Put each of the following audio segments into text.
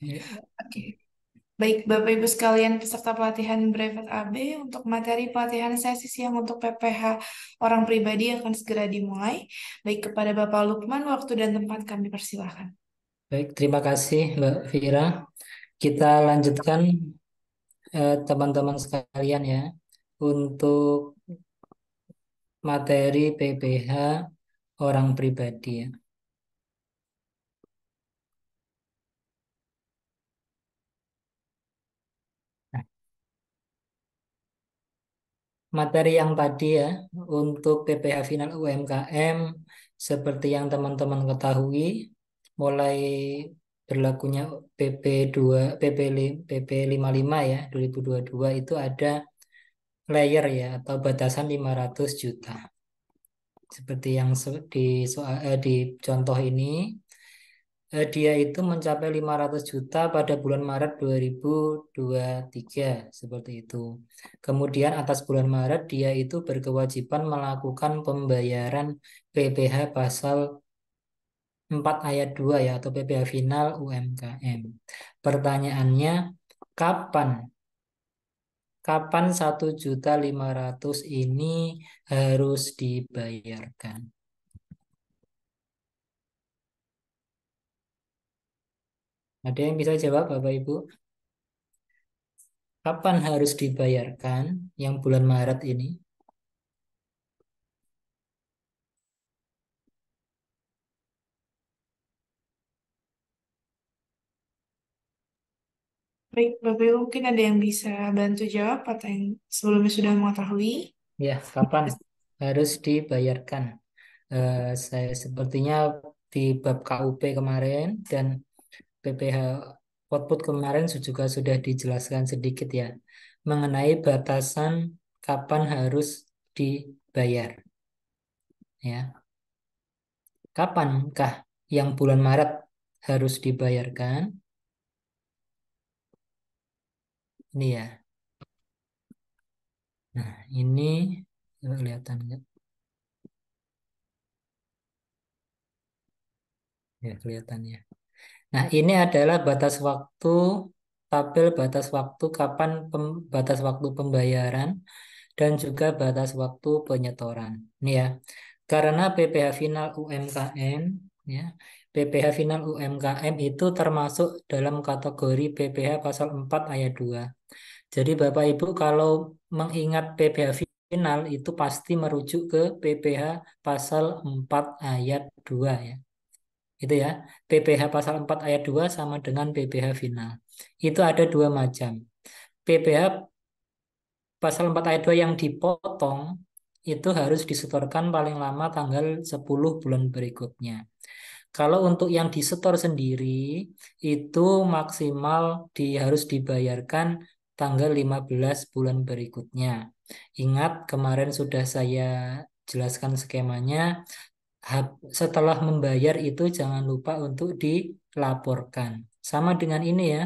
Oke. Baik, Bapak Ibu sekalian peserta pelatihan Brevet AB, untuk materi pelatihan sesi siang untuk PPH orang pribadi akan segera dimulai. Baik, kepada Bapak Lukman, waktu dan tempat kami persilahkan. Baik, terima kasih Mbak Vira. Kita lanjutkan teman-teman sekalian ya untuk materi PPH orang pribadi ya. Nah, materi yang tadi ya untuk PPH final UMKM seperti yang teman-teman ketahui mulai berlakunya PP2 PP 55 ya 2022 itu ada layer ya atau batasan 500 juta. Seperti yang di contoh ini dia itu mencapai 500 juta pada bulan Maret 2023 seperti itu. Kemudian atas bulan Maret dia itu berkewajiban melakukan pembayaran PPh pasal 4 ayat 2 ya atau PPh final UMKM. Pertanyaannya kapan kapan 1.500.000 ini harus dibayarkan? Ada yang bisa jawab Bapak Ibu? Kapan harus dibayarkan yang bulan Maret ini? Baik, Bapak Ibu mungkin ada yang bisa bantu jawab atau yang sebelumnya sudah mengetahui. Ya, kapan harus dibayarkan? Saya sepertinya di bab KUP kemarin dan PPh output kemarin juga sudah dijelaskan sedikit ya mengenai batasan kapan harus dibayar. Ya, kapankah yang bulan Maret harus dibayarkan? Ini ya. Nah, ini coba kelihatan nggak? Ya, kelihatannya. Nah, ini adalah batas waktu, tabel batas waktu batas waktu pembayaran dan juga batas waktu penyetoran. Ini ya, karena PPh final UMKM, ya, PPh final UMKM itu termasuk dalam kategori PPh pasal 4 ayat 2. Jadi Bapak Ibu kalau mengingat PPh final itu pasti merujuk ke PPh pasal 4 ayat 2 ya. Itu ya. PPh pasal 4 ayat 2 sama dengan PPh final. Itu ada dua macam. PPh pasal 4 ayat 2 yang dipotong itu harus disetorkan paling lama tanggal 10 bulan berikutnya. Kalau untuk yang disetor sendiri itu maksimal harus dibayarkan tanggal 15 bulan berikutnya. Ingat kemarin sudah saya jelaskan skemanya. Setelah membayar itu jangan lupa untuk dilaporkan. Sama dengan ini ya,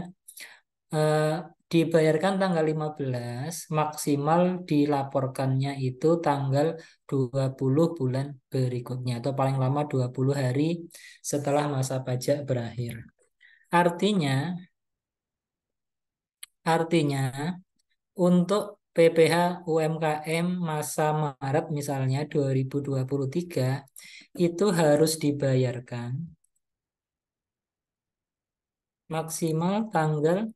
eh, dibayarkan tanggal 15, maksimal dilaporkannya itu tanggal 20 bulan berikutnya atau paling lama 20 hari setelah masa pajak berakhir. Artinya, artinya untuk PPh UMKM masa Maret misalnya 2023 itu harus dibayarkan maksimal tanggal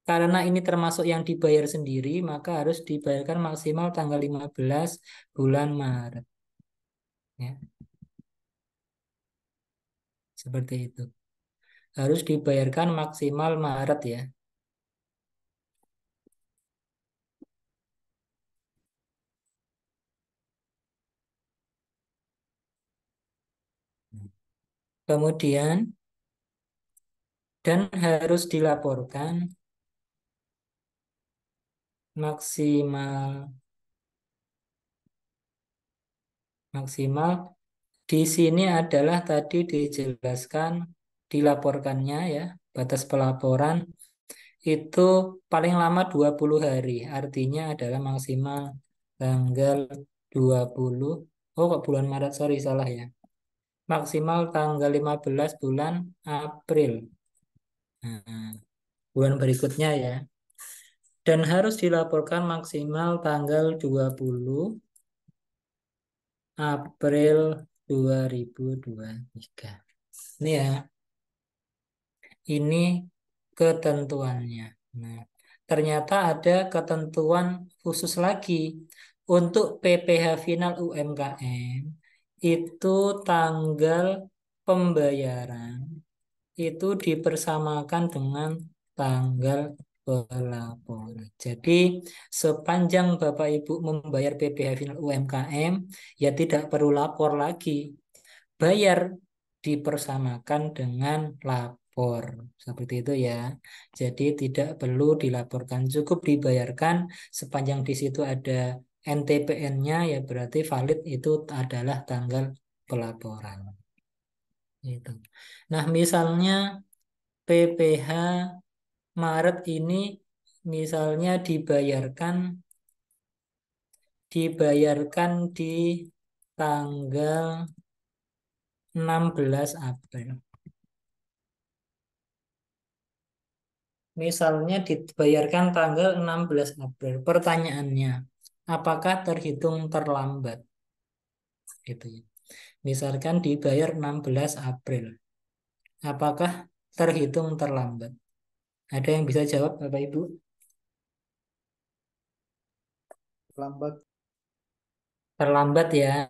karena ini termasuk yang dibayar sendiri, maka harus dibayarkan maksimal tanggal 15 bulan Maret. Ya, seperti itu. Harus dibayarkan maksimal Maret ya. Kemudian, dan harus dilaporkan maksimal maksimal di sini adalah tadi dijelaskan dilaporkannya ya, batas pelaporan itu paling lama 20 hari. Artinya adalah maksimal tanggal 20. Oh, kok bulan Maret, sorry salah ya. Maksimal tanggal 15 bulan April. Nah, bulan berikutnya ya. Dan harus dilaporkan maksimal tanggal 20 April 2023. Ini ya, ini ketentuannya. Nah, ternyata ada ketentuan khusus lagi untuk PPh final UMKM itu tanggal pembayaran itu dipersamakan dengan tanggal pelaporan. Jadi sepanjang Bapak Ibu membayar PPh final UMKM ya tidak perlu lapor lagi. Bayar dipersamakan dengan lapor. Seperti itu ya. Jadi tidak perlu dilaporkan, cukup dibayarkan sepanjang di situ ada NTPN-nya ya berarti valid itu adalah tanggal pelaporan. Itu. Nah, misalnya PPh Maret ini misalnya dibayarkan di tanggal 16 April. Misalnya dibayarkan tanggal 16 April. Pertanyaannya, apakah terhitung terlambat? Gitu ya. Misalkan dibayar 16 April. Apakah terhitung terlambat? Ada yang bisa jawab, Bapak Ibu? Lambat. Terlambat ya.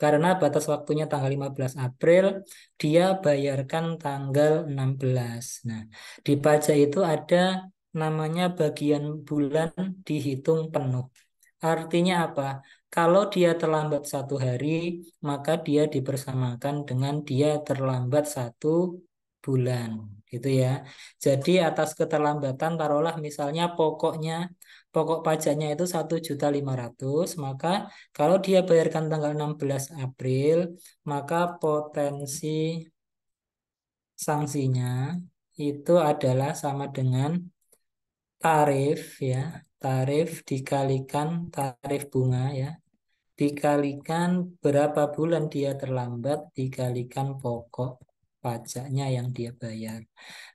Karena batas waktunya tanggal 15 April, dia bayarkan tanggal 16. Nah, di pajak itu ada namanya bagian bulan dihitung penuh. Artinya apa? Kalau dia terlambat 1 hari, maka dia dipersamakan dengan dia terlambat 1 bulan, gitu ya. Jadi atas keterlambatan taruhlah misalnya pokok pajaknya itu 1.500.000, maka kalau dia bayarkan tanggal 16 April, maka potensi sanksinya itu adalah sama dengan tarif ya, tarif dikalikan tarif bunga ya, dikalikan berapa bulan dia terlambat, dikalikan pokok pajaknya yang dia bayar.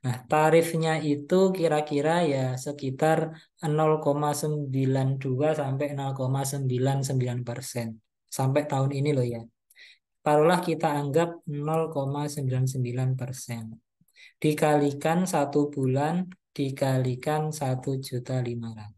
Nah, tarifnya itu kira-kira ya sekitar 0,92 sampai 0,99% sampai tahun ini loh ya. Taruhlah kita anggap 0,99%. Dikalikan 1 bulan, dikalikan 1.500.000.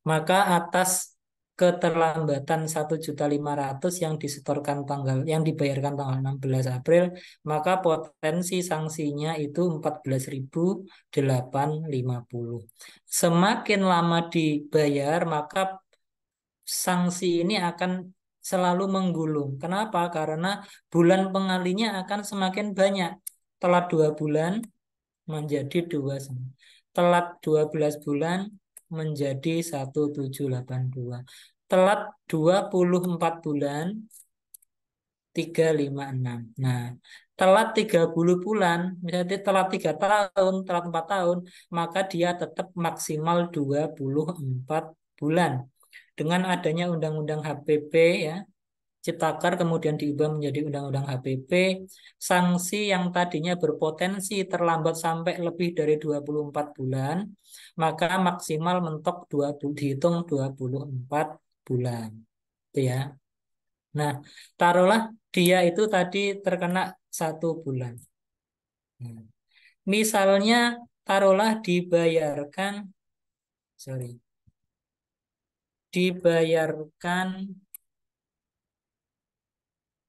Maka atas keterlambatan 1.500.000 yang disetorkan yang dibayarkan tanggal 16 April, maka potensi sanksinya itu 14.850. Semakin lama dibayar, maka sanksi ini akan selalu menggulung. Kenapa? Karena bulan pengalinya akan semakin banyak. Telat 2 bulan menjadi 2. Telat 12 bulan menjadi 1.782. Telat 24 bulan 356. Nah, telat 30 bulan, misalnya telat 3 tahun, telat 4 tahun, maka dia tetap maksimal 24 bulan. Dengan adanya Undang-Undang HPP ya, Ciptaker kemudian diubah menjadi Undang-Undang HPP, sanksi yang tadinya berpotensi terlambat sampai lebih dari 24 bulan, maka maksimal mentok dihitung 24 bulan. Itu ya. Nah, taruhlah dia itu tadi terkena 1 bulan. Nah, misalnya taruhlah dibayarkan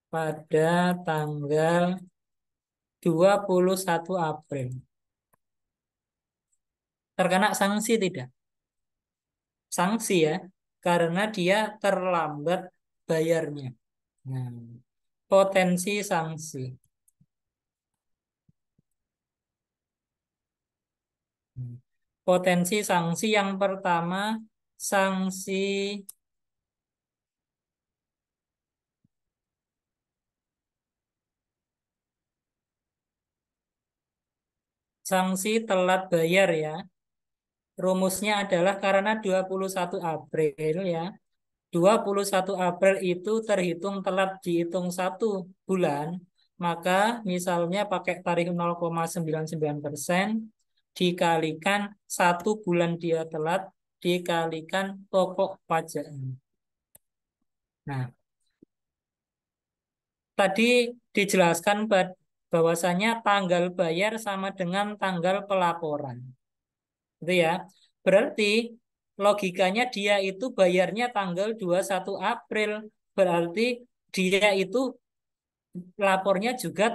pada tanggal 21 April. Terkena sanksi tidak? Sanksi ya, karena dia terlambat bayarnya. Nah, potensi sanksi. Potensi sanksi yang pertama, sanksi sanksi telat bayar ya. Rumusnya adalah karena 21 April ya. 21 April itu terhitung telat dihitung 1 bulan, maka misalnya pakai tarif 0,99% dikalikan 1 bulan dia telat dikalikan pokok pajaknya. Nah, tadi dijelaskan bahwasanya tanggal bayar sama dengan tanggal pelaporan. Gitu ya. Berarti logikanya dia itu bayarnya tanggal 21 April. Berarti dia itu lapornya juga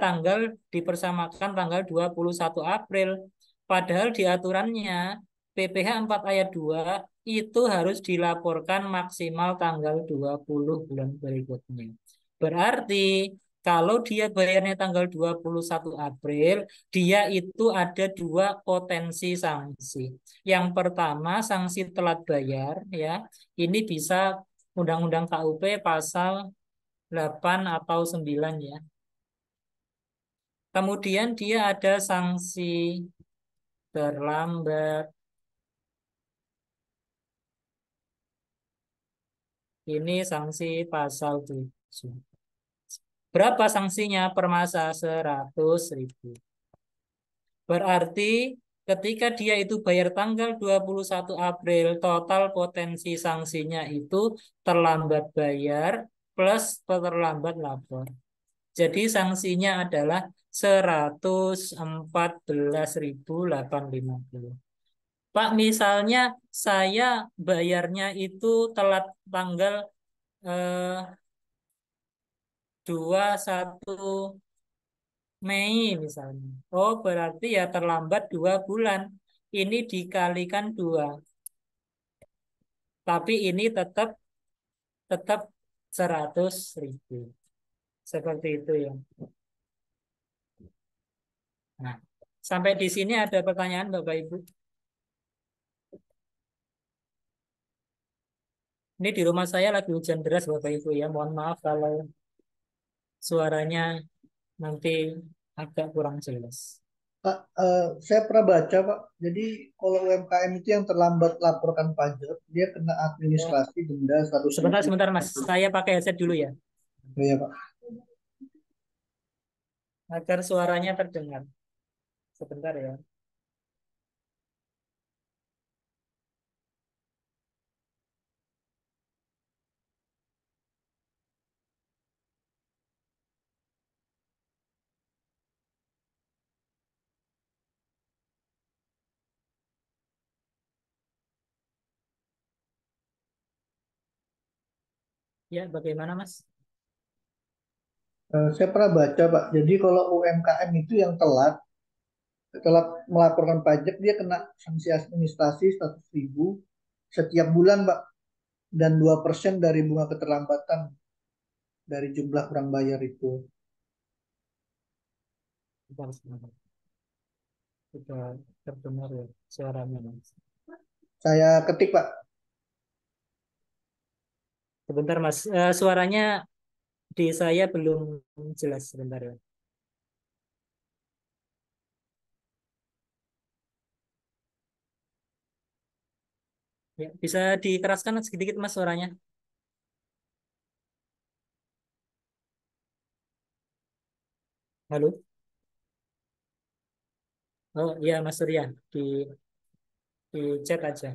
dipersamakan tanggal 21 April. Padahal di aturannya PPh 4 ayat 2 itu harus dilaporkan maksimal tanggal 20 bulan berikutnya. Berarti kalau dia bayarnya tanggal 21 April, dia itu ada 2 potensi sanksi. Yang pertama sanksi telat bayar ya. Ini bisa Undang-Undang KUP pasal 8 atau 9 ya. Kemudian dia ada sanksi terlambat. Ini sanksi pasal 7. Berapa sanksinya per masa? 100.000. Berarti ketika dia itu bayar tanggal 21 April, total potensi sanksinya itu terlambat bayar plus terlambat lapor. Jadi sanksinya adalah 114.850. Pak, misalnya saya bayarnya itu telat tanggal eh, 21 Mei misalnya. Oh, berarti ya terlambat 2 bulan. Ini dikalikan 2. Tapi ini tetap tetap 100.000. Seperti itu ya. Nah, sampai di sini ada pertanyaan Bapak Ibu. Ini di rumah saya lagi hujan deras Bapak Ibu ya. Mohon maaf kalau suaranya nanti agak kurang jelas. Pak, saya pernah baca, Pak. Jadi kalau UMKM itu yang terlambat laporkan pajak, dia kena Oh, administrasi denda 100 sebentar, ribu. sebentar Mas. Saya pakai headset dulu ya, Ya, Pak. agar suaranya terdengar. Sebentar ya. Ya, bagaimana Mas? Saya pernah baca, Pak. Jadi kalau UMKM itu yang telat melaporkan pajak, dia kena sanksi administrasi 100 ribu setiap bulan, Pak. Dan 2% dari bunga keterlambatan dari jumlah kurang bayar itu. Sebentar, sebentar. Sudah terdengar ya suaranya Mas. Saya ketik, Pak. Sebentar Mas. Suaranya di saya belum jelas. Sebentar ya. Ya, bisa dikeraskan sedikit Mas suaranya. Halo? Oh iya Mas Surya, di chat aja.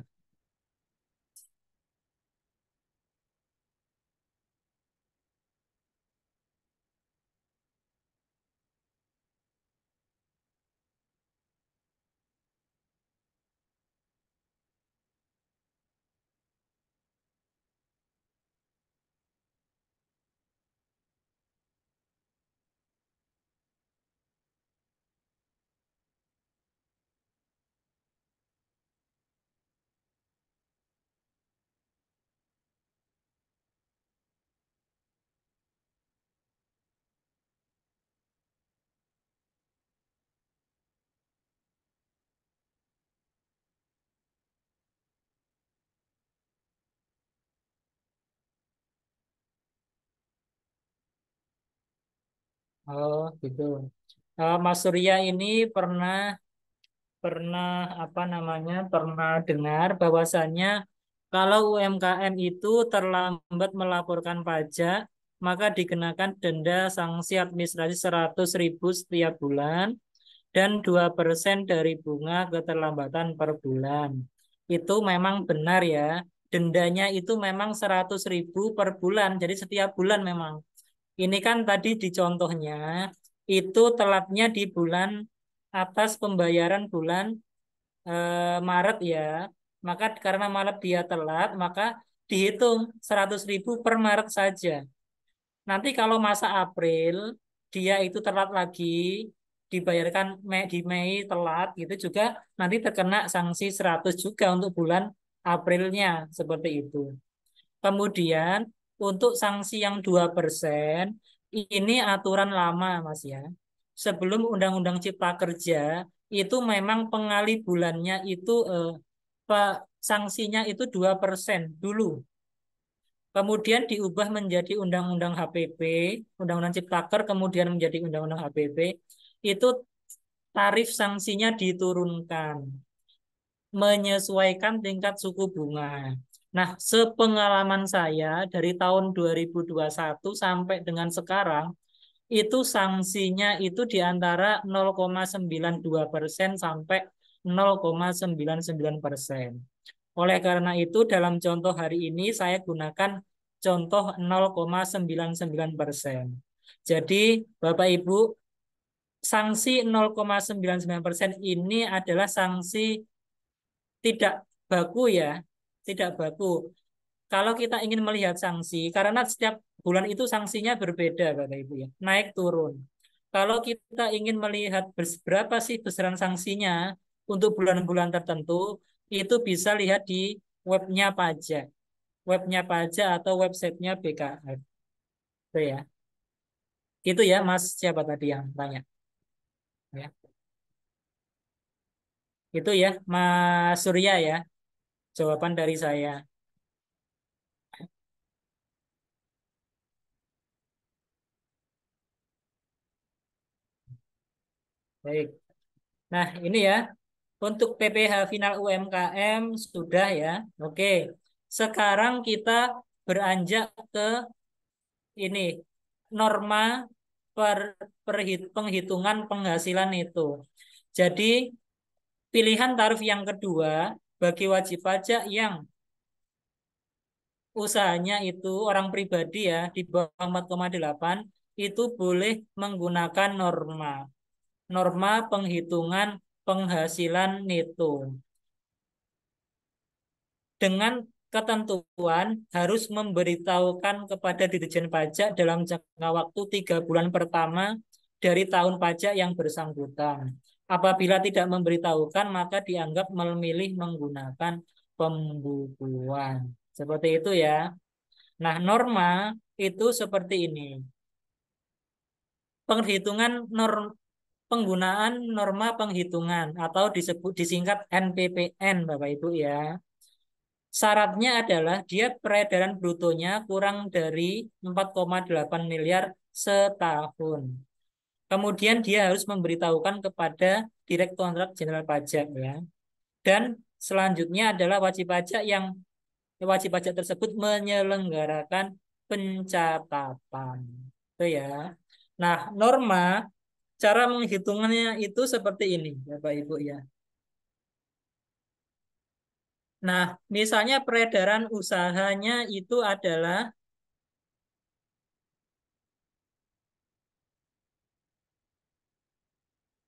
Oh gitu. Mas Surya ini pernah pernah apa namanya pernah dengar bahwasannya kalau UMKM itu terlambat melaporkan pajak maka dikenakan denda sanksi administrasi 100.000 setiap bulan dan 2% dari bunga keterlambatan per bulan. Itu memang benar ya. Dendanya itu memang 100.000 per bulan. Jadi setiap bulan memang. Ini kan tadi di contohnya itu telatnya di bulan atas pembayaran bulan Maret ya. Maka karena Maret dia telat, maka dihitung 100.000 per Maret saja. Nanti kalau masa April dia itu telat lagi, dibayarkan di Mei telat gitu juga nanti terkena sanksi 100 juga untuk bulan Aprilnya seperti itu. Kemudian untuk sanksi yang 2% ini aturan lama Mas ya. Sebelum Undang-Undang Cipta Kerja itu memang pengali bulannya itu sanksinya itu 2% dulu. Kemudian diubah menjadi Undang-Undang HPP, Undang-Undang Ciptaker, kemudian menjadi Undang-Undang HPP, itu tarif sanksinya diturunkan, menyesuaikan tingkat suku bunga. Nah, sepengalaman saya dari tahun 2021 sampai dengan sekarang, itu sanksinya itu di antara 0,92% sampai 0,99%. Oleh karena itu, dalam contoh hari ini saya gunakan contoh 0,99%. Jadi, Bapak Ibu, sanksi 0,99% ini adalah sanksi tidak baku ya, tidak baku. Kalau kita ingin melihat sanksi, karena setiap bulan itu sanksinya berbeda, Bapak Ibu ya, naik turun. Kalau kita ingin melihat berapa sih besaran sanksinya untuk bulan-bulan tertentu, itu bisa lihat di webnya pajak, atau websitenya BKF. Itu ya, itu ya, Mas. Siapa tadi yang tanya? Ya, itu ya, Mas Surya ya. Jawaban dari saya. Baik. Nah, ini ya. Untuk PPh final UMKM sudah ya. Oke. Sekarang kita beranjak ke ini norma penghitungan penghasilan itu. Jadi pilihan tarif yang kedua bagi wajib pajak yang usahanya itu orang pribadi ya di bawah 4,8 itu boleh menggunakan norma penghitungan penghasilan neto dengan ketentuan harus memberitahukan kepada Ditjen Pajak dalam jangka waktu 3 bulan pertama dari tahun pajak yang bersangkutan. Apabila tidak memberitahukan, maka dianggap memilih menggunakan pembukuan. Seperti itu ya. Nah, norma itu seperti ini. Penggunaan norma penghitungan atau disingkat NPPN, Bapak Ibu ya. Syaratnya adalah dia peredaran brutonya kurang dari 4,8 miliar setahun. Kemudian dia harus memberitahukan kepada Direktorat Jenderal Pajak ya. Dan selanjutnya adalah wajib pajak tersebut menyelenggarakan pencatatan. Itu ya. Nah, cara menghitungnya itu seperti ini, Bapak Ibu ya. Nah, misalnya peredaran usahanya itu adalah,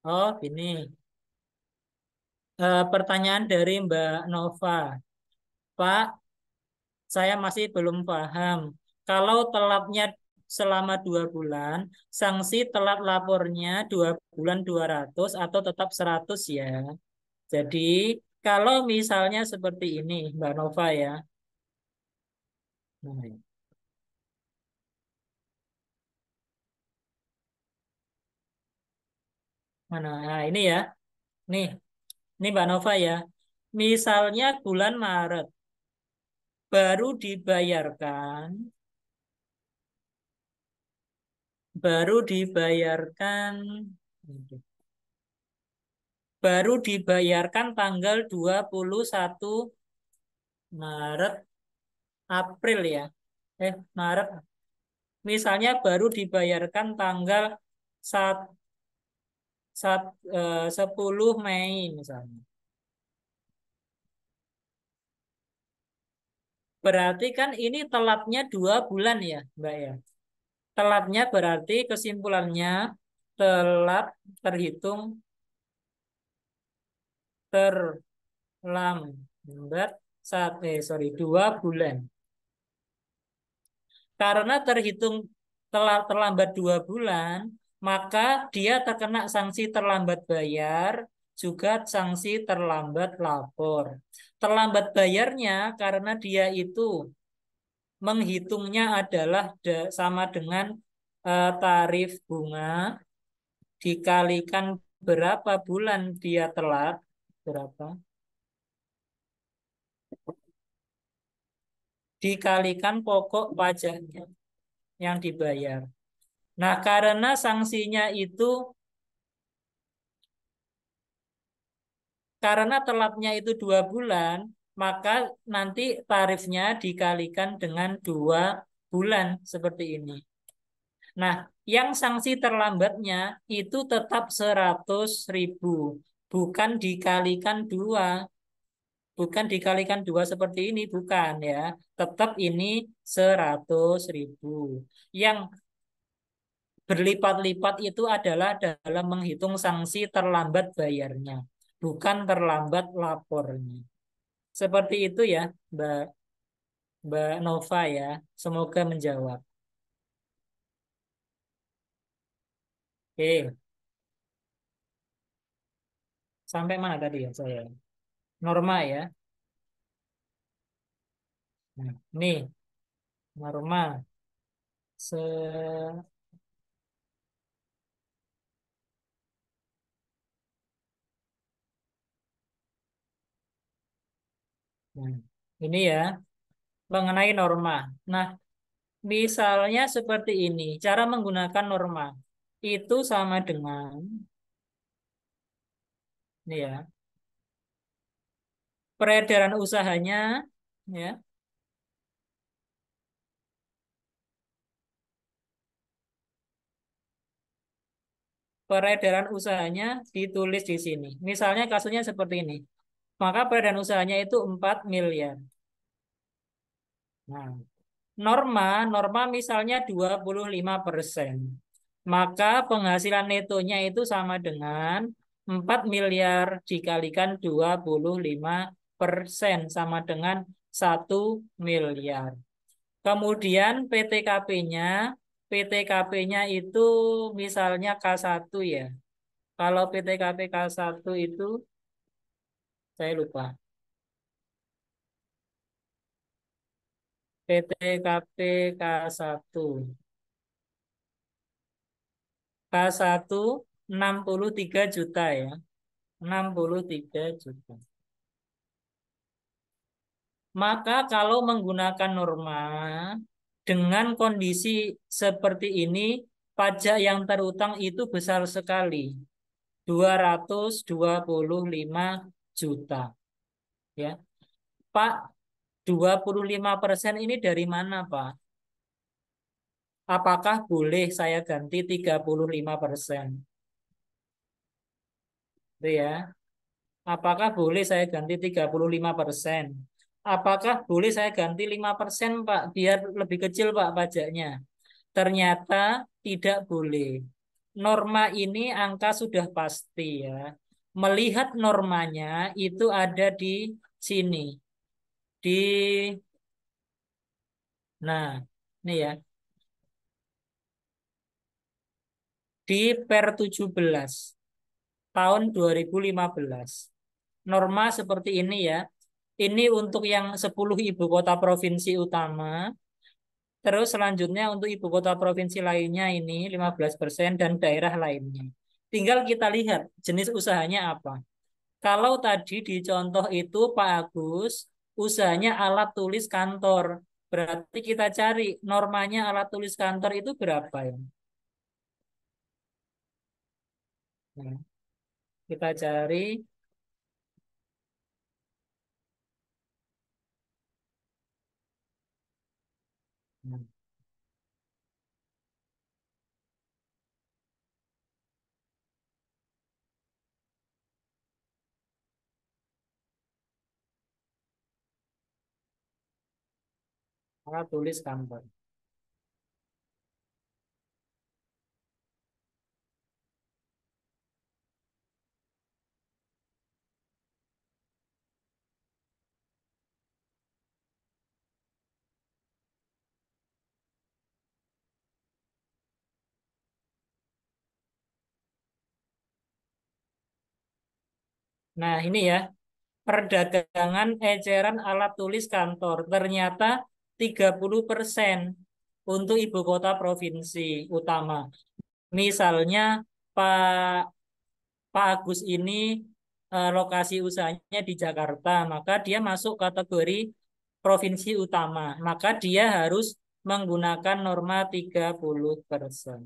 oh ini, pertanyaan dari Mbak Nova. Pak, saya masih belum paham. Kalau telatnya selama 2 bulan, sanksi telat lapornya 2 bulan 200 atau tetap 100 ya. Jadi, kalau misalnya seperti ini, Mbak Nova ya. Nah, mana? Nah, ini ya. Nih, ini Mbak Nova ya. Misalnya bulan Maret baru dibayarkan, baru dibayarkan, baru dibayarkan tanggal 21 Maret, April ya. Maret. Misalnya baru dibayarkan tanggal 10 Mei misalnya. Berarti kan ini telatnya 2 bulan ya, Mbak ya. Telatnya berarti kesimpulannya telat terhitung terlambat 2 bulan. Karena terhitung terlambat 2 bulan, maka dia terkena sanksi terlambat bayar, juga sanksi terlambat lapor. Terlambat bayarnya karena dia itu menghitungnya adalah sama dengan tarif bunga dikalikan berapa bulan dia telat, berapa dikalikan pokok pajaknya yang dibayar. Nah, karena sanksinya itu karena telatnya itu 2 bulan, maka nanti tarifnya dikalikan dengan 2 bulan seperti ini. Nah, yang sanksi terlambatnya itu tetap 100.000, bukan dikalikan 2, bukan dikalikan 2 seperti ini, bukan ya. Tetap ini 100.000. Yang berlipat-lipat itu adalah dalam menghitung sanksi terlambat bayarnya, bukan terlambat lapornya. Seperti itu ya, Mbak Mbak Nova ya. Semoga menjawab. Oke, sampai mana tadi ya saya? Norma ya. Nah, nih norma se nah, ini ya mengenai norma. Nah, misalnya seperti ini, cara menggunakan norma itu sama dengan ini ya, peredaran usahanya ya. Peredaran usahanya ditulis di sini. Misalnya kasusnya seperti ini. Maka peredaran usahanya itu 4 miliar. Nah, norma misalnya 25%. Maka penghasilan netonya itu sama dengan 4 miliar dikalikan 25% sama dengan 1 miliar. Kemudian PTKP-nya itu misalnya K1 ya. Kalau PTKP K1 itu saya lupa. PTKP K1. K1 63 juta ya. 63 juta. Maka kalau menggunakan norma dengan kondisi seperti ini, pajak yang terutang itu besar sekali. 225 juta. Ya, Pak, 25% ini dari mana, Pak? Apakah boleh saya ganti 35%? Itu ya. Apakah boleh saya ganti 35%? Apakah boleh saya ganti 5%, Pak, biar lebih kecil, Pak, pajaknya? Ternyata tidak boleh. Norma ini angka sudah pasti ya. Melihat normanya itu ada di sini. Di ini ya, di Per 17 tahun 2015. Norma seperti ini ya. Ini untuk yang 10 ibu kota provinsi utama. Terus selanjutnya untuk ibu kota provinsi lainnya ini 15% dan daerah lainnya. Tinggal kita lihat jenis usahanya apa. Kalau tadi di contoh itu Pak Agus, usahanya alat tulis kantor. Berarti kita cari normanya alat tulis kantor itu berapa ya? Nah, kita cari. Alat tulis kantor. Nah, ini ya, perdagangan eceran alat tulis kantor ternyata 30% untuk ibu kota provinsi utama. Misalnya Pak Pak Agus ini lokasi usahanya di Jakarta, maka dia masuk kategori provinsi utama. Maka dia harus menggunakan norma 30%.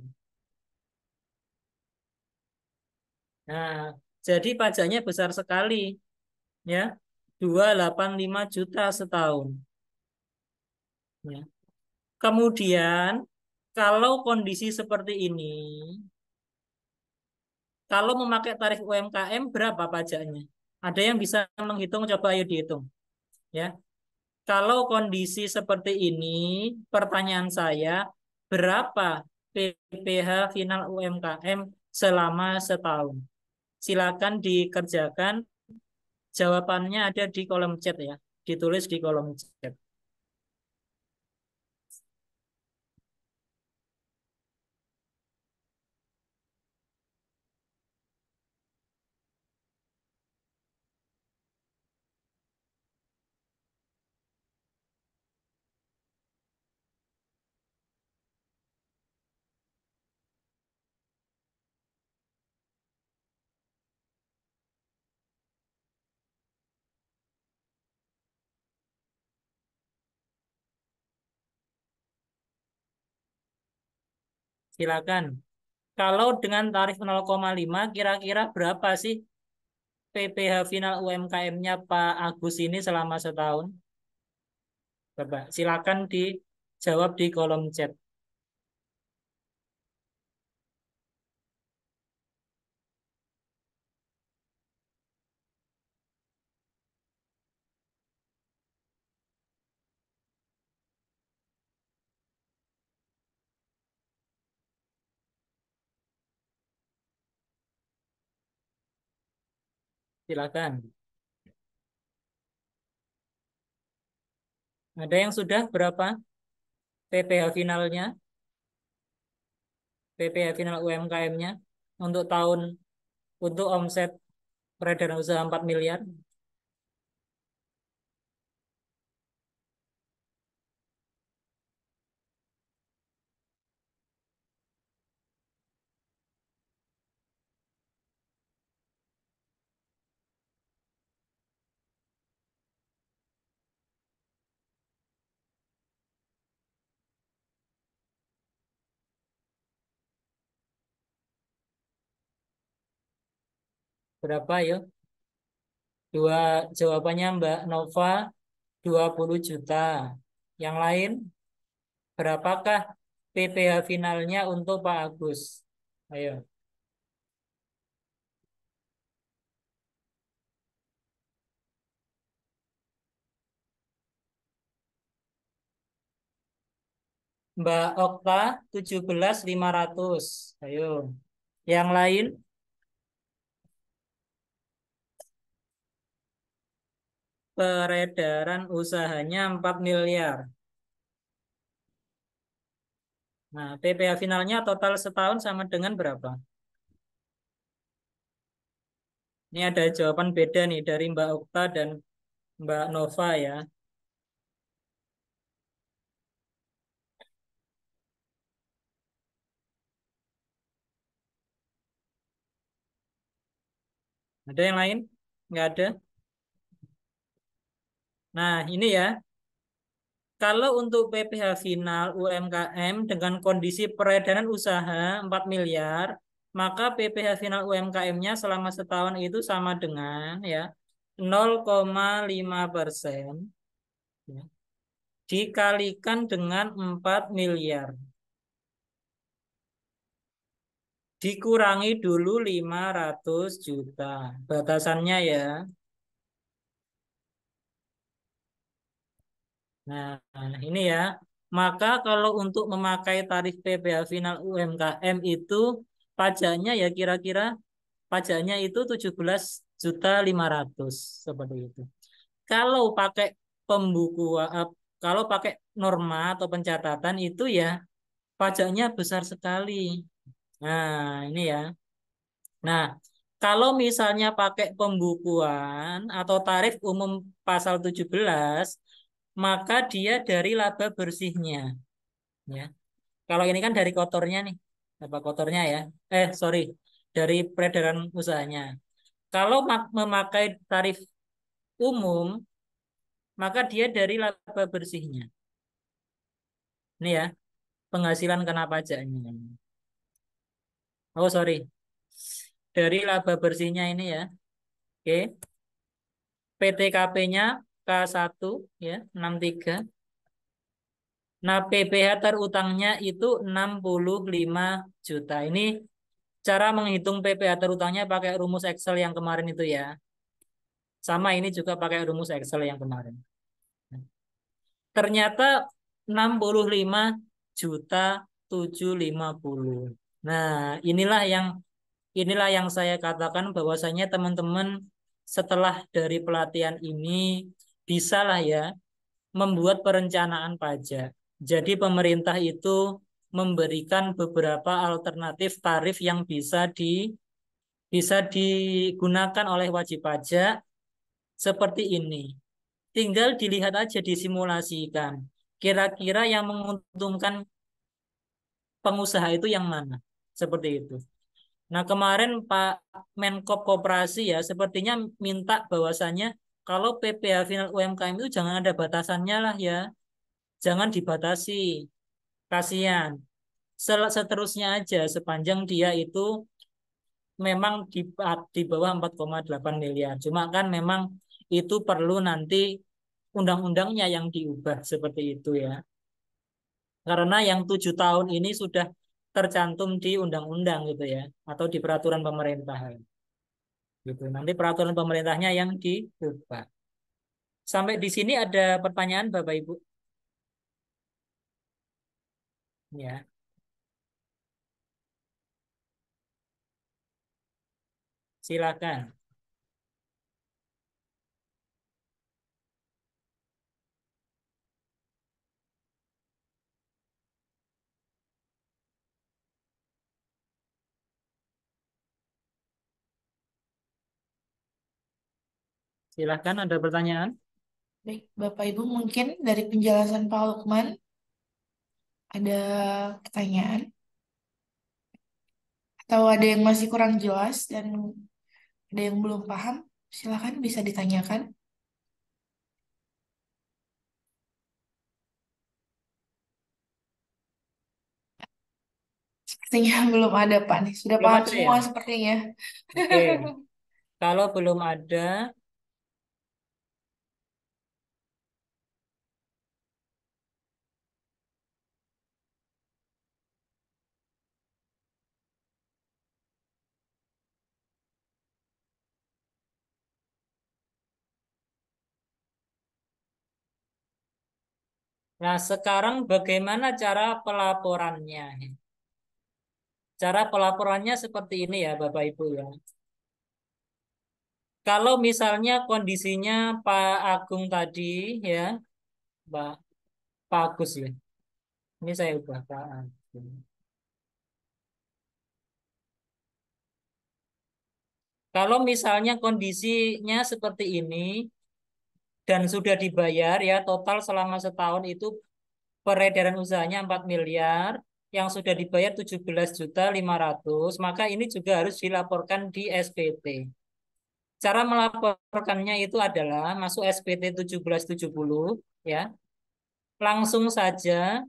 Nah, jadi pajaknya besar sekali, ya. 285 juta setahun. Ya. Kemudian, kalau kondisi seperti ini, kalau memakai tarif UMKM, berapa pajaknya? Ada yang bisa menghitung? Coba ayo dihitung. Ya. Kalau kondisi seperti ini, pertanyaan saya, berapa PPh final UMKM selama setahun? Silakan dikerjakan. Jawabannya ada di kolom chat ya. Ditulis di kolom chat. Silakan. Kalau dengan tarif 0,5, kira-kira berapa sih PPh final UMKM-nya Pak Agus ini selama setahun? Coba, silakan dijawab di kolom chat. Silakan. Ada yang sudah berapa PPh finalnya? PPh final UMKM-nya untuk tahun untuk omset peredaran usaha 4 miliar. Berapa ya? Dua jawabannya Mbak Nova 20 juta. Yang lain berapakah PPh finalnya untuk Pak Agus? Ayo. Mbak Okta 17.500. Ayo. Yang lain peredaran usahanya 4 miliar. Nah, PPh finalnya total setahun sama dengan berapa? Ini ada jawaban beda nih dari Mbak Okta dan Mbak Nova ya. Ada yang lain? Nggak ada. Nah, ini ya. Kalau untuk PPh final UMKM dengan kondisi peredaran usaha 4 miliar, maka PPh final UMKM-nya selama setahun itu sama dengan ya 0,5% ya, dikalikan dengan 4 miliar. Dikurangi dulu 500 juta. Batasannya ya. Nah, ini ya. Maka kalau untuk memakai tarif PPh final UMKM itu pajaknya ya kira-kira pajaknya itu 17.500.000 seperti itu. Kalau pakai pembukuan kalau pakai norma atau pencatatan itu ya pajaknya besar sekali. Nah, ini ya. Nah, kalau misalnya pakai pembukuan atau tarif umum pasal 17, maka dia dari laba bersihnya, ya. Kalau ini kan dari kotornya nih, laba kotornya ya. Sorry, dari peredaran usahanya. Kalau memakai tarif umum, maka dia dari laba bersihnya. Ini ya, penghasilan kena pajaknya. Oh, sorry. Dari laba bersihnya ini ya. Oke. PTKP-nya K1 ya 63. Nah, PPh terutangnya itu 65 juta. Ini cara menghitung PPh terutangnya pakai rumus Excel yang kemarin itu ya. Sama ini juga pakai rumus Excel yang kemarin. Ternyata 65.750. Nah, inilah yang saya katakan bahwasanya teman-teman setelah dari pelatihan ini bisalah ya membuat perencanaan pajak. Jadi pemerintah itu memberikan beberapa alternatif tarif yang bisa digunakan oleh wajib pajak seperti ini. Tinggal dilihat aja disimulasikan. Kira-kira yang menguntungkan pengusaha itu yang mana? Seperti itu. Nah, kemarin Pak Menkop Koperasi ya sepertinya minta bahwasannya kalau PPh final UMKM itu jangan ada batasannya lah ya. Jangan dibatasi. Kasihan. Seterusnya aja sepanjang dia itu memang di bawah 4,8 miliar. Cuma kan memang itu perlu nanti undang-undangnya yang diubah seperti itu ya. Karena yang 7 tahun ini sudah tercantum di undang-undang gitu ya, atau di peraturan pemerintah gitu. Nanti peraturan pemerintahnya yang diubah. Sampai di sini ada pertanyaan Bapak Ibu? Ya, silakan. Silakan ada pertanyaan? Baik, Bapak Ibu mungkin dari penjelasan Pak Lukman ada pertanyaan atau ada yang masih kurang jelas dan ada yang belum paham, silakan bisa ditanyakan. Sepertinya belum ada Pak nih, sudah Belum paham ada ya? semua sepertinya. Oke. Kalau belum ada, nah sekarang bagaimana cara pelaporannya? Cara pelaporannya seperti ini ya Bapak Ibu ya. Kalau misalnya kondisinya Pak Agung tadi ya, Pak, Pak Agus ya. Ini saya ubah Pak Agung. Kalau misalnya kondisinya seperti ini dan sudah dibayar ya total selama setahun itu peredaran usahanya 4 miliar, yang sudah dibayar 17.500.000, maka ini juga harus dilaporkan di SPT. Cara melaporkannya itu adalah masuk SPT 1770 ya. Langsung saja.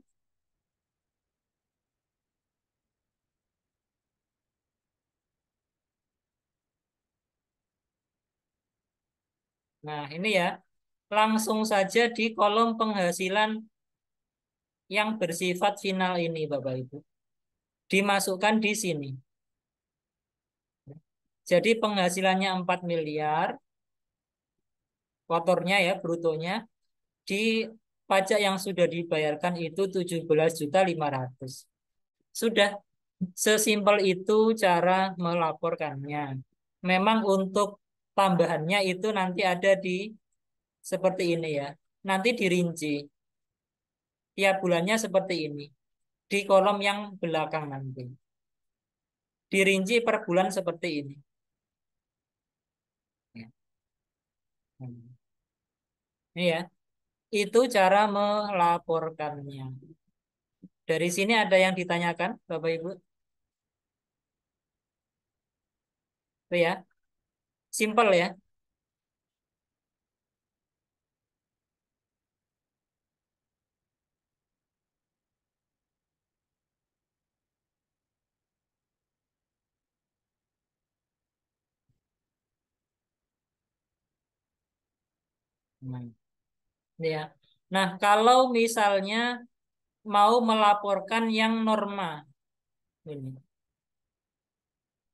Nah, ini ya. Langsung saja di kolom penghasilan yang bersifat final ini Bapak Ibu. Dimasukkan di sini. Jadi penghasilannya 4 miliar, kotornya ya, brutonya pajak yang sudah dibayarkan itu 17.500.000. Sudah, sesimpel itu cara melaporkannya. Memang untuk tambahannya itu nanti ada di seperti ini ya. Nanti dirinci. Tiap bulannya seperti ini. Di kolom yang belakang nanti. Dirinci per bulan seperti ini. Ya. Ini ya. Itu cara melaporkannya. Dari sini ada yang ditanyakan, Bapak Ibu? Itu ya. Simple ya. Nah, ini ya. Nah, kalau misalnya mau melaporkan yang norma, ini.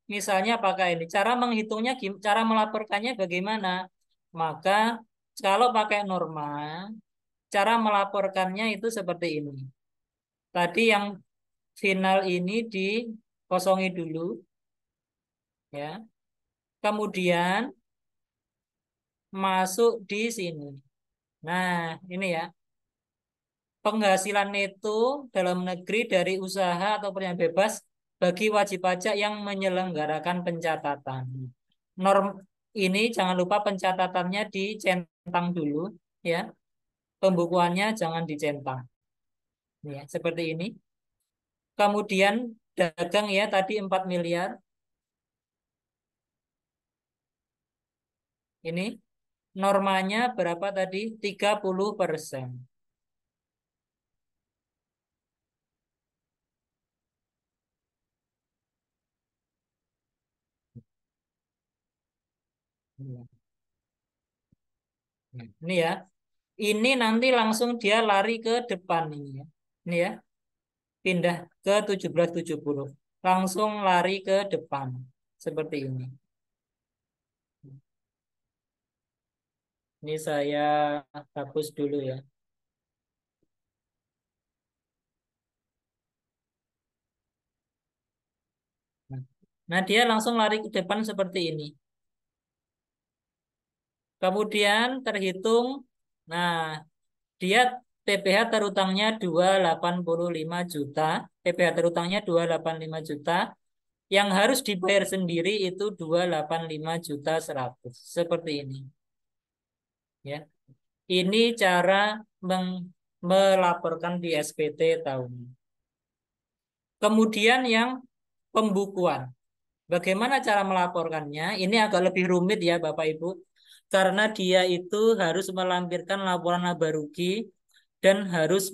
Misalnya pakai ini. Cara menghitungnya, cara melaporkannya bagaimana? Maka kalau pakai norma, cara melaporkannya itu seperti ini. Tadi yang final ini dikosongi dulu, ya. Kemudian masuk di sini. Nah, ini ya. Penghasilan neto dalam negeri dari usaha atau yang bebas bagi wajib pajak yang menyelenggarakan pencatatan. Norm ini jangan lupa pencatatannya dicentang dulu, ya. Pembukuannya jangan dicentang. Ya, seperti ini. Kemudian dagang ya tadi 4 miliar. Ini normanya berapa tadi? 30%. Ini ya. Ini nanti langsung dia lari ke depan ini ya. Ini ya. Pindah ke 1770. Langsung lari ke depan. Seperti ini. Ini saya hapus dulu ya. Nah, dia langsung lari ke depan seperti ini. Kemudian terhitung, nah, dia PPh terutangnya 285 juta. PPh terutangnya 285 juta. Yang harus dibayar sendiri itu 285.100.000. Seperti ini. Ya. Ini cara melaporkan di SPT tahunan. Kemudian yang pembukuan. Bagaimana cara melaporkannya? Ini agak lebih rumit ya Bapak Ibu. Karena dia itu harus melampirkan laporan laba rugi dan harus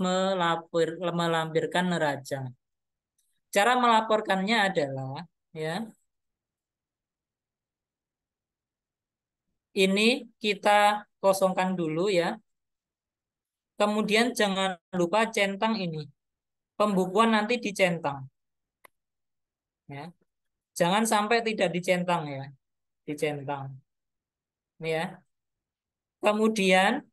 melampirkan neraca. Cara melaporkannya adalah ya, ini kita kosongkan dulu ya. Kemudian jangan lupa centang ini. Pembukuan nanti dicentang. Ya. Jangan sampai tidak dicentang ya. Dicentang. Ini ya. Kemudian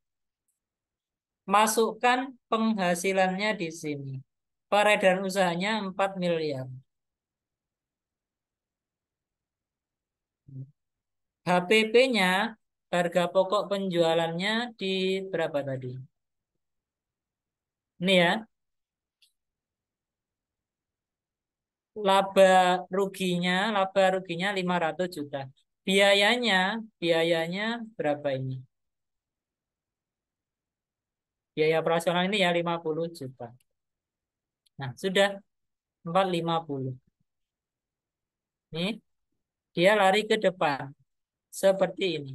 masukkan penghasilannya di sini. Peredaran usahanya 4 miliar. HPP-nya, harga pokok penjualannya di berapa tadi? Ini ya. Laba laba ruginya 500 juta. Biayanya berapa ini? Biaya operasional ini ya 50 juta. Nah, sudah 450. Nih, dia lari ke depan seperti ini.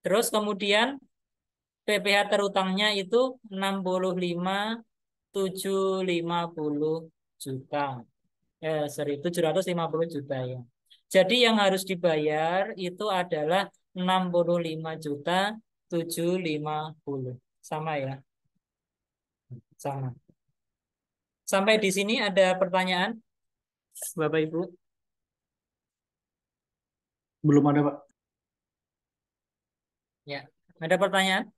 Terus kemudian PPh terutangnya itu 65.750 juta. 750 juta ya. Jadi yang harus dibayar itu adalah 65.750. Sama ya? Sama. Sampai di sini ada pertanyaan, Bapak Ibu? Belum ada, Pak. Ya. Ada pertanyaan?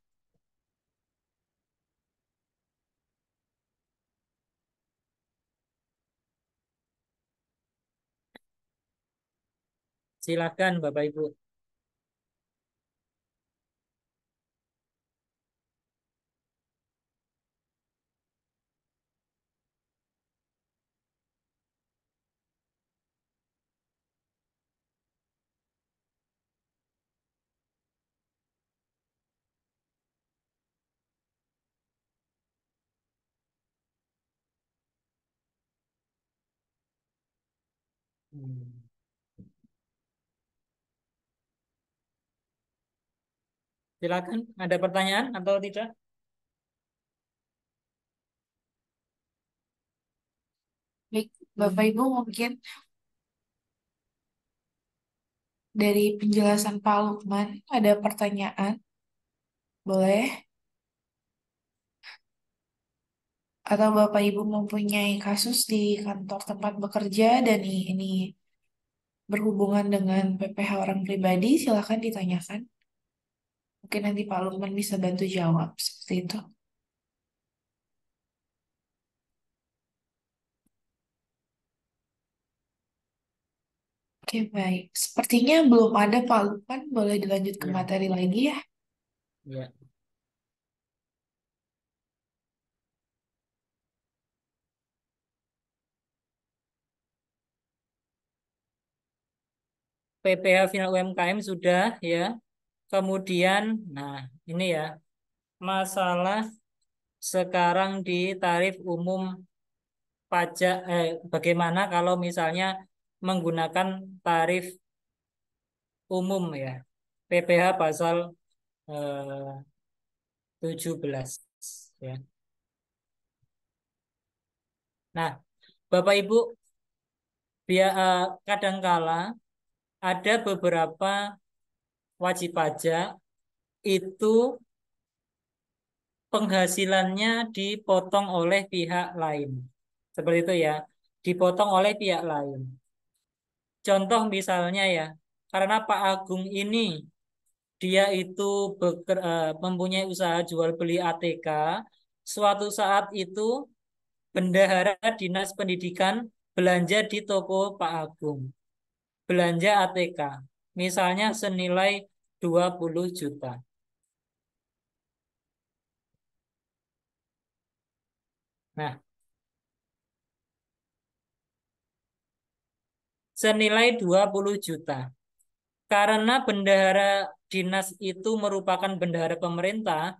Silakan Bapak Ibu. Hmm. Silakan, ada pertanyaan atau tidak? Baik, Bapak Ibu mungkin dari penjelasan Pak Lukman ada pertanyaan, boleh? Atau Bapak Ibu mempunyai kasus di kantor tempat bekerja dan ini berhubungan dengan PPh orang pribadi, silakan ditanyakan. Mungkin nanti Pak Lukman bisa bantu jawab seperti itu. Oke, baik. Sepertinya belum ada Pak Lukman. Boleh dilanjut ke Ya, materi lagi ya? ya. PPh final UMKM sudah ya. Kemudian, nah ini ya masalah sekarang di tarif umum pajak. Bagaimana kalau misalnya menggunakan tarif umum ya, PPh pasal 17 ya. Nah, Bapak Ibu, kadangkala ada beberapa wajib pajak itu penghasilannya dipotong oleh pihak lain. Seperti itu ya, dipotong oleh pihak lain. Contoh misalnya ya, karena Pak Agung ini dia itu mempunyai usaha jual beli ATK, suatu saat itu bendahara Dinas Pendidikan belanja di toko Pak Agung, belanja ATK, misalnya senilai 20 juta. Nah, senilai 20 juta. Karena bendahara dinas itu merupakan bendahara pemerintah,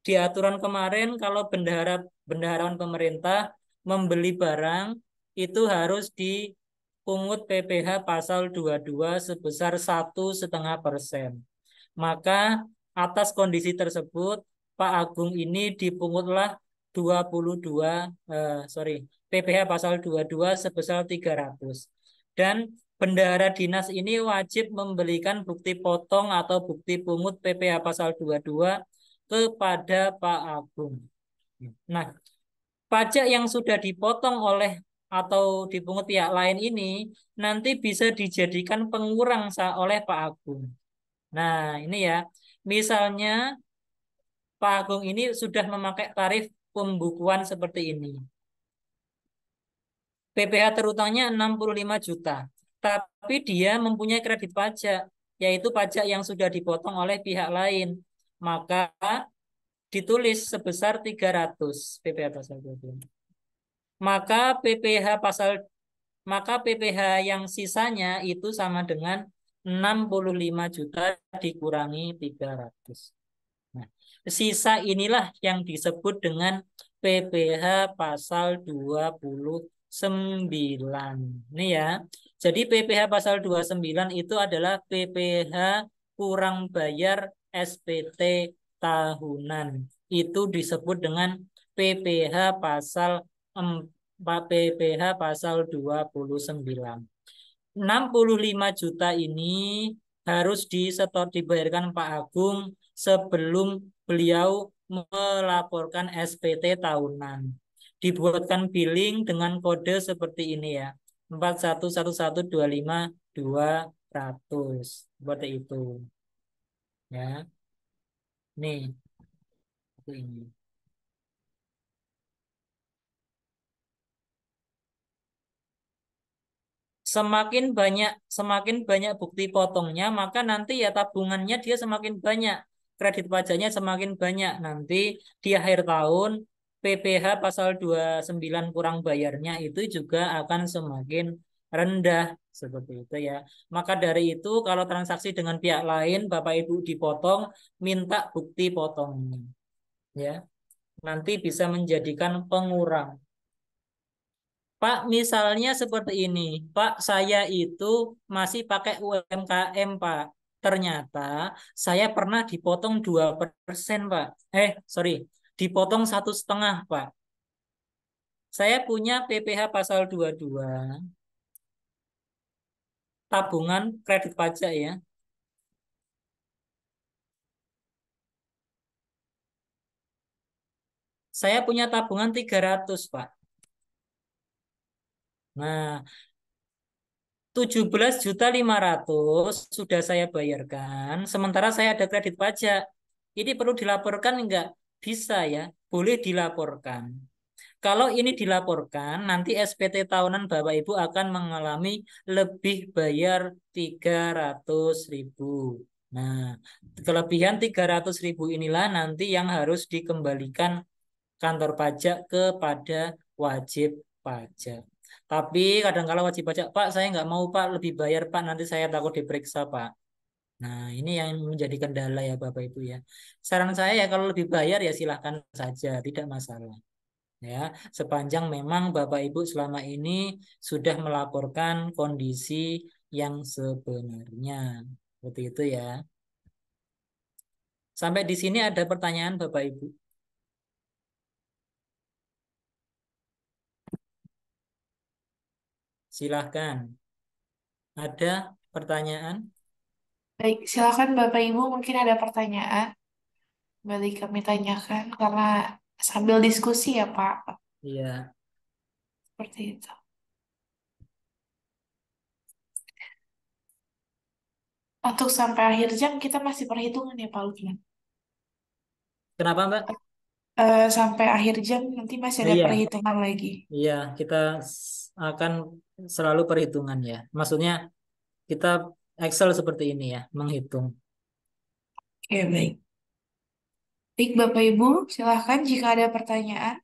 di aturan kemarin kalau bendaharaan pemerintah membeli barang itu harus dipungut PPh pasal 22 sebesar 1,5%. Maka atas kondisi tersebut Pak Agung ini dipungutlah 22 PPh pasal 22 sebesar 300. Dan bendahara dinas ini wajib memberikan bukti potong atau bukti pungut PPh pasal 22 kepada Pak Agung. Nah, pajak yang sudah dipotong oleh atau dipungut pihak lain ini nanti bisa dijadikan pengurang oleh Pak Agung. Nah, ini ya, misalnya Pak Agung ini sudah memakai tarif pembukuan seperti ini. PPh terutangnya 65 juta. Tapi dia mempunyai kredit pajak, yaitu pajak yang sudah dipotong oleh pihak lain. Maka ditulis sebesar 300 PPh pasal 20. Maka PPh pasal maka PPh yang sisanya itu sama dengan 65 juta dikurangi 300. Nah, sisa inilah yang disebut dengan PPh pasal 29. Ini ya. Jadi PPh pasal 29 itu adalah PPh kurang bayar SPT tahunan. Itu disebut dengan PPh pasal 4 PPh pasal 29. 65 juta ini harus dibayarkan Pak Agung sebelum beliau melaporkan SPT tahunan. Dibuatkan billing dengan kode seperti ini ya. 411125200. Seperti itu. Ya. Nih, seperti ini. semakin banyak bukti potongnya, maka nanti ya tabungannya dia semakin banyak, kredit pajaknya semakin banyak. Nanti di akhir tahun PPh pasal 29 kurang bayarnya itu juga akan semakin rendah seperti itu ya. Maka dari itu kalau transaksi dengan pihak lain Bapak Ibu dipotong, minta bukti potongnya ya. Nanti bisa menjadikan pengurang. Pak, misalnya seperti ini. Pak, saya itu masih pakai UMKM, Pak. Ternyata saya pernah dipotong 2%, Pak. Sorry. Dipotong 1,5, Pak. Saya punya PPh pasal 22, tabungan kredit pajak ya. Saya punya tabungan 300, Pak. Nah, 17.500.000 sudah saya bayarkan, sementara saya ada kredit pajak. Ini perlu dilaporkan enggak? Bisa ya, boleh dilaporkan. Kalau ini dilaporkan, nanti SPT tahunan Bapak Ibu akan mengalami lebih bayar 300.000. Nah, kelebihan 300.000 inilah nanti yang harus dikembalikan kantor pajak kepada wajib pajak. Tapi kadang-kala wajib pajak, Pak, saya nggak mau Pak, lebih bayar Pak, nanti saya takut diperiksa Pak. Nah, ini yang menjadi kendala ya Bapak Ibu ya. Saran saya ya kalau lebih bayar ya silahkan saja, tidak masalah. Ya, sepanjang memang Bapak Ibu selama ini sudah melaporkan kondisi yang sebenarnya. Seperti itu ya. Sampai di sini ada pertanyaan Bapak Ibu. Silahkan. Ada pertanyaan? Baik, silakan Bapak Ibu mungkin ada pertanyaan. Balik kami tanyakan karena sambil diskusi ya Pak. Iya. Seperti itu. Untuk sampai akhir jam kita masih perhitungan ya Pak Lukman. Kenapa Mbak? Sampai akhir jam nanti masih ada Iya, perhitungan lagi. iya kita akan selalu perhitungan ya. Maksudnya kita Excel seperti ini ya, menghitung. Oke, baik. Baik, Bapak Ibu, silahkan jika ada pertanyaan.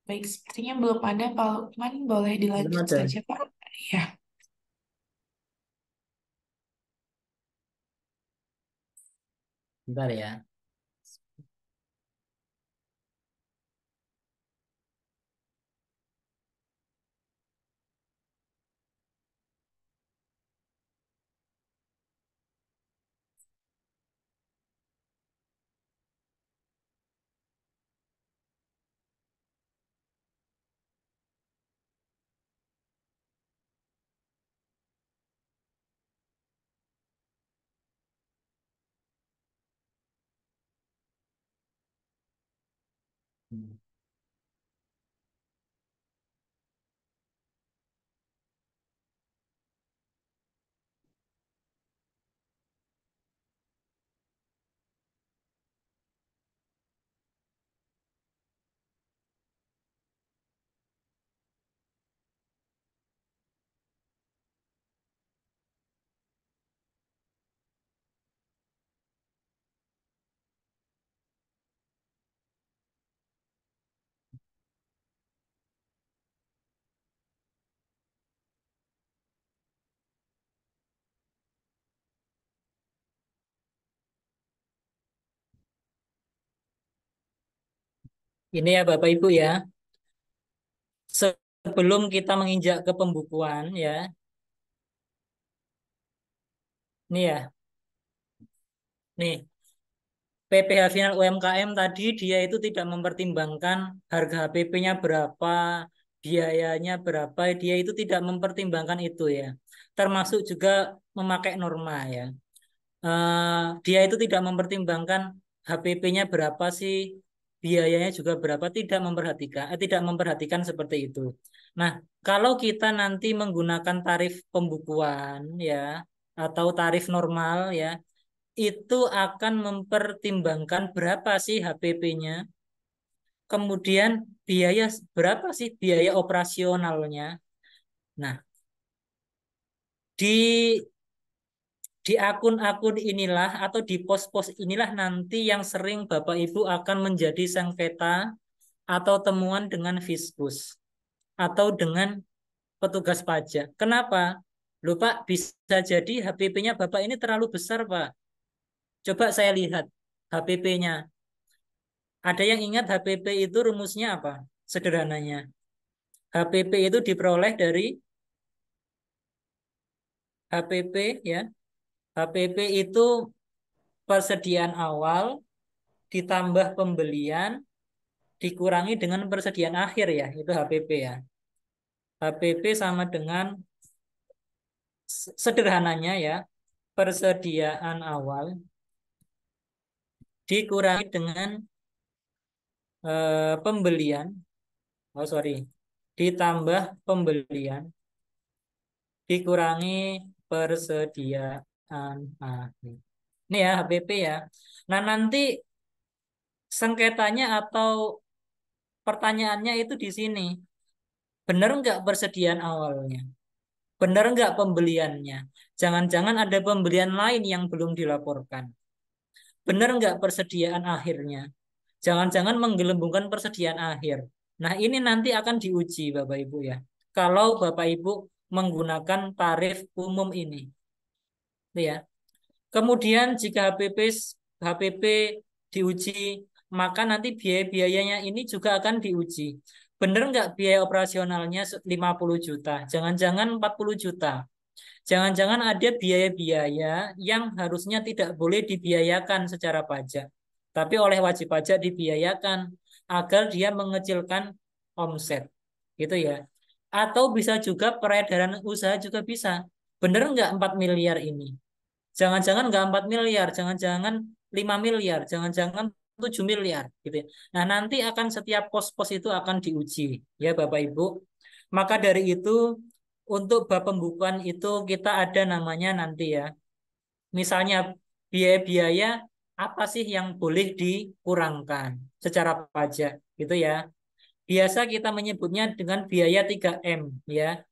Baik, sepertinya belum ada, Pak Lukman. Boleh Belum dilanjut ada. saja, Pak. Ya, Bentar ya. Ini ya Bapak Ibu ya. Sebelum kita menginjak ke pembukuan ya. Ini ya. Nih, PPh final UMKM tadi dia itu tidak mempertimbangkan harga HPP-nya berapa, biayanya berapa, dia itu tidak mempertimbangkan itu ya. Termasuk juga memakai norma ya. Dia itu tidak mempertimbangkan HPP-nya berapa sih, biayanya juga berapa, tidak memperhatikan seperti itu. Nah, kalau kita nanti menggunakan tarif pembukuan ya atau tarif normal ya, itu akan mempertimbangkan berapa sih HPP-nya, kemudian biaya berapa sih biaya operasionalnya. Nah, di akun-akun inilah atau di pos-pos inilah nanti yang sering Bapak Ibu akan menjadi sengketa atau temuan dengan Fiskus atau dengan petugas pajak. Kenapa? Loh Pak, bisa jadi HPP-nya Bapak ini terlalu besar, Pak. Coba saya lihat HPP-nya. Ada yang ingat HPP itu rumusnya apa? Sederhananya. HPP itu diperoleh dari HPP ya. HPP itu persediaan awal ditambah pembelian dikurangi dengan persediaan akhir ya. Itu HPP ya. HPP sama dengan sederhananya ya, persediaan awal dikurangi dengan pembelian, oh sorry, ditambah pembelian dikurangi persediaan akhir. Ini ya HPP ya. Nah nanti sengketanya atau pertanyaannya itu di sini. Benar nggak persediaan awalnya? Benar nggak pembeliannya? Jangan-jangan ada pembelian lain yang belum dilaporkan. Benar nggak persediaan akhirnya? Jangan-jangan menggelembungkan persediaan akhir. Nah, ini nanti akan diuji Bapak Ibu ya. Kalau Bapak Ibu menggunakan tarif umum ini. Itu ya. Kemudian jika HPP diuji, maka nanti biaya-biayanya ini juga akan diuji. Benar nggak biaya operasionalnya 50 juta? Jangan-jangan 40 juta. Jangan-jangan ada biaya-biaya yang harusnya tidak boleh dibiayakan secara pajak, tapi oleh wajib pajak dibiayakan agar dia mengecilkan omset, gitu ya. Atau bisa juga peredaran usaha juga bisa. Bener nggak 4 miliar ini? Jangan-jangan nggak 4 miliar, jangan-jangan 5 miliar, jangan-jangan 7 miliar, gitu ya. Nah, nanti akan setiap pos-pos itu akan diuji, ya Bapak Ibu. Maka dari itu untuk bab pembukuan itu kita ada namanya nanti ya. Misalnya biaya-biaya apa sih yang boleh dikurangkan secara pajak gitu ya. Biasa kita menyebutnya dengan biaya 3M ya.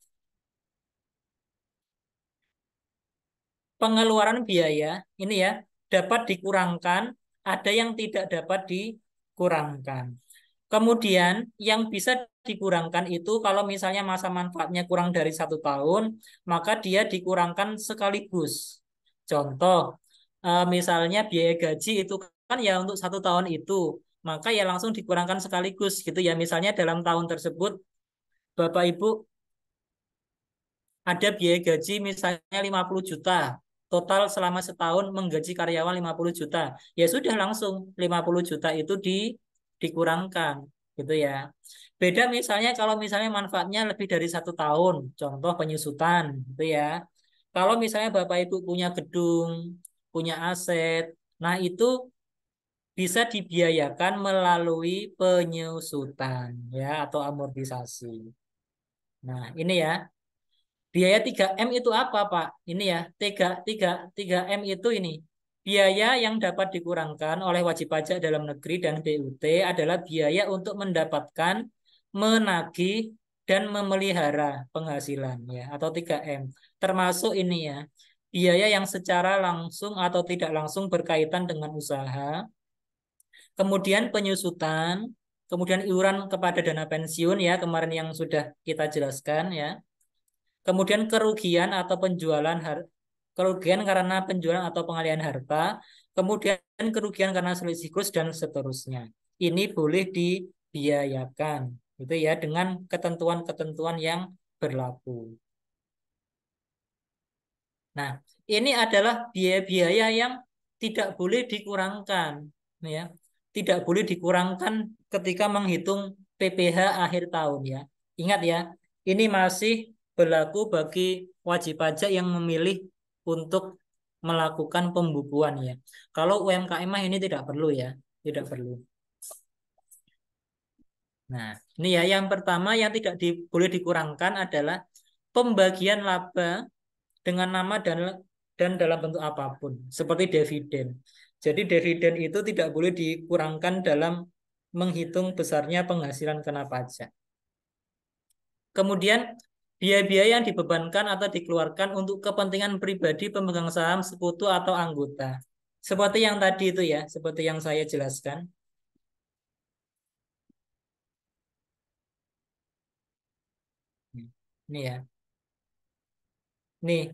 Pengeluaran biaya ini ya dapat dikurangkan, ada yang tidak dapat dikurangkan. Kemudian yang bisa dikurangkan itu kalau misalnya masa manfaatnya kurang dari 1 tahun, maka dia dikurangkan sekaligus. Contoh, misalnya biaya gaji itu kan ya untuk 1 tahun itu, maka ya langsung dikurangkan sekaligus gitu ya. Misalnya dalam tahun tersebut, Bapak Ibu ada biaya gaji misalnya 50 juta. Total selama setahun menggaji karyawan 50 juta. Ya sudah langsung 50 juta itu dikurangkan gitu ya. Beda misalnya kalau misalnya manfaatnya lebih dari 1 tahun. Contoh penyusutan gitu ya. Kalau misalnya Bapak Ibu punya gedung, punya aset, nah itu bisa dibiayakan melalui penyusutan ya atau amortisasi. Nah, ini ya. Biaya 3M itu apa, Pak? Ini ya, 3M itu ini. Biaya yang dapat dikurangkan oleh wajib pajak dalam negeri dan BUT adalah biaya untuk mendapatkan, menagih, dan memelihara penghasilan ya atau 3M. Termasuk ini ya, biaya yang secara langsung atau tidak langsung berkaitan dengan usaha, kemudian penyusutan, kemudian iuran kepada dana pensiun ya, kemarin yang sudah kita jelaskan ya. Kemudian kerugian atau kerugian karena penjualan atau pengalihan harta, kemudian kerugian karena selisih kurs dan seterusnya. Ini boleh dibiayakan, gitu ya, dengan ketentuan-ketentuan yang berlaku. Nah, ini adalah biaya-biaya yang tidak boleh dikurangkan, ya. Tidak boleh dikurangkan ketika menghitung PPh akhir tahun ya. Ingat ya, ini masih berlaku bagi wajib pajak yang memilih untuk melakukan pembukuan ya. Kalau UMKM mah ini tidak perlu ya, tidak perlu. Nah, ini ya yang pertama yang tidak boleh dikurangkan adalah pembagian laba dengan nama dan dalam bentuk apapun, seperti dividen. Jadi dividen itu tidak boleh dikurangkan dalam menghitung besarnya penghasilan kena pajak. Kemudian biaya-biaya yang dibebankan atau dikeluarkan untuk kepentingan pribadi pemegang saham, sekutu atau anggota. Seperti yang tadi itu ya, seperti yang saya jelaskan. Ini ya. Nih,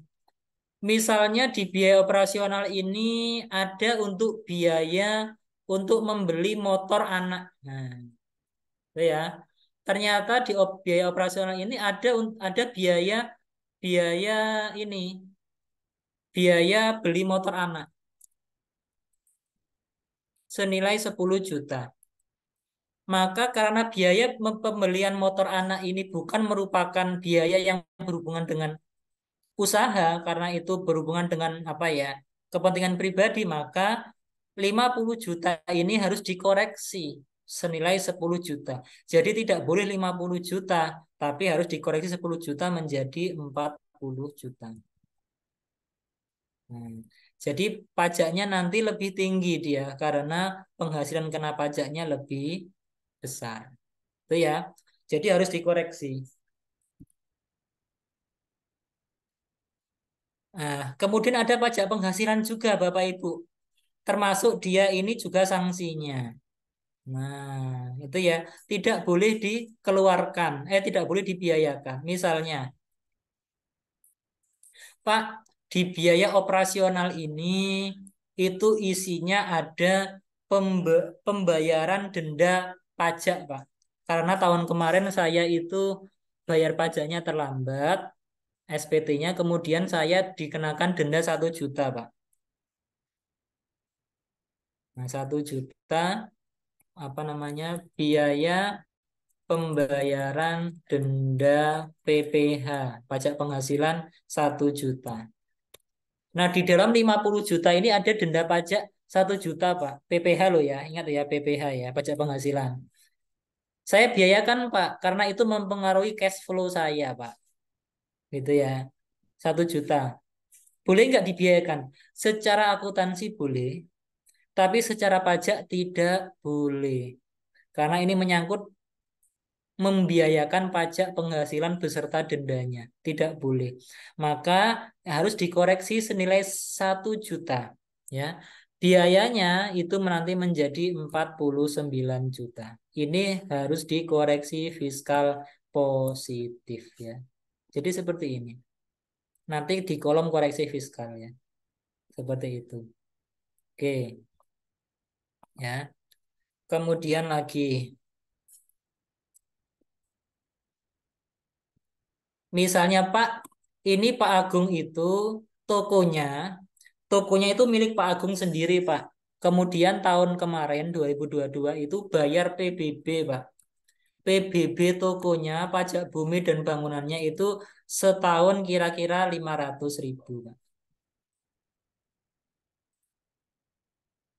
misalnya di biaya operasional ini ada untuk biaya untuk membeli motor anak. Nah, itu ya. Ternyata di biaya operasional ini ada biaya biaya ini, biaya beli motor anak senilai 10 juta. Maka karena biaya pembelian motor anak ini bukan merupakan biaya yang berhubungan dengan usaha, karena itu berhubungan dengan apa ya, kepentingan pribadi, maka 50 juta ini harus dikoreksi senilai 10 juta. Jadi tidak boleh 50 juta, tapi harus dikoreksi 10 juta menjadi 40 juta. Jadi pajaknya nanti lebih tinggi dia karena penghasilan kena pajaknya lebih besar. Itu ya. Jadi harus dikoreksi. Nah, kemudian ada pajak penghasilan juga Bapak Ibu. Termasuk dia ini juga sanksinya. Nah, itu ya, tidak boleh dikeluarkan, tidak boleh dibiayakan. Misalnya, Pak, di biaya operasional ini itu isinya ada pembayaran denda pajak, Pak. Karena tahun kemarin saya itu bayar pajaknya terlambat, SPT-nya, kemudian saya dikenakan denda 1 juta, Pak. Nah, 1 juta apa namanya, biaya pembayaran denda PPH, pajak penghasilan 1 juta. Nah, di dalam 50 juta ini ada denda pajak 1 juta, Pak. PPH loh ya, ingat ya, PPH ya, pajak penghasilan. Saya biayakan, Pak, karena itu mempengaruhi cash flow saya, Pak. Gitu ya, 1 juta. Boleh nggak dibiayakan? Secara akuntansi boleh, tapi secara pajak tidak boleh. Karena ini menyangkut membiayakan pajak penghasilan beserta dendanya. Tidak boleh. Maka harus dikoreksi senilai 1 juta. Ya. Biayanya itu nanti menjadi 49 juta. Ini harus dikoreksi fiskal positif ya. Jadi seperti ini. Nanti di kolom koreksi fiskal ya. Seperti itu. Oke. Ya. Kemudian lagi, misalnya Pak, ini Pak Agung itu tokonya, tokonya itu milik Pak Agung sendiri, Pak. Kemudian tahun kemarin 2022 itu bayar PBB, Pak. PBB tokonya, pajak bumi dan bangunannya itu setahun kira-kira 500.000, Pak.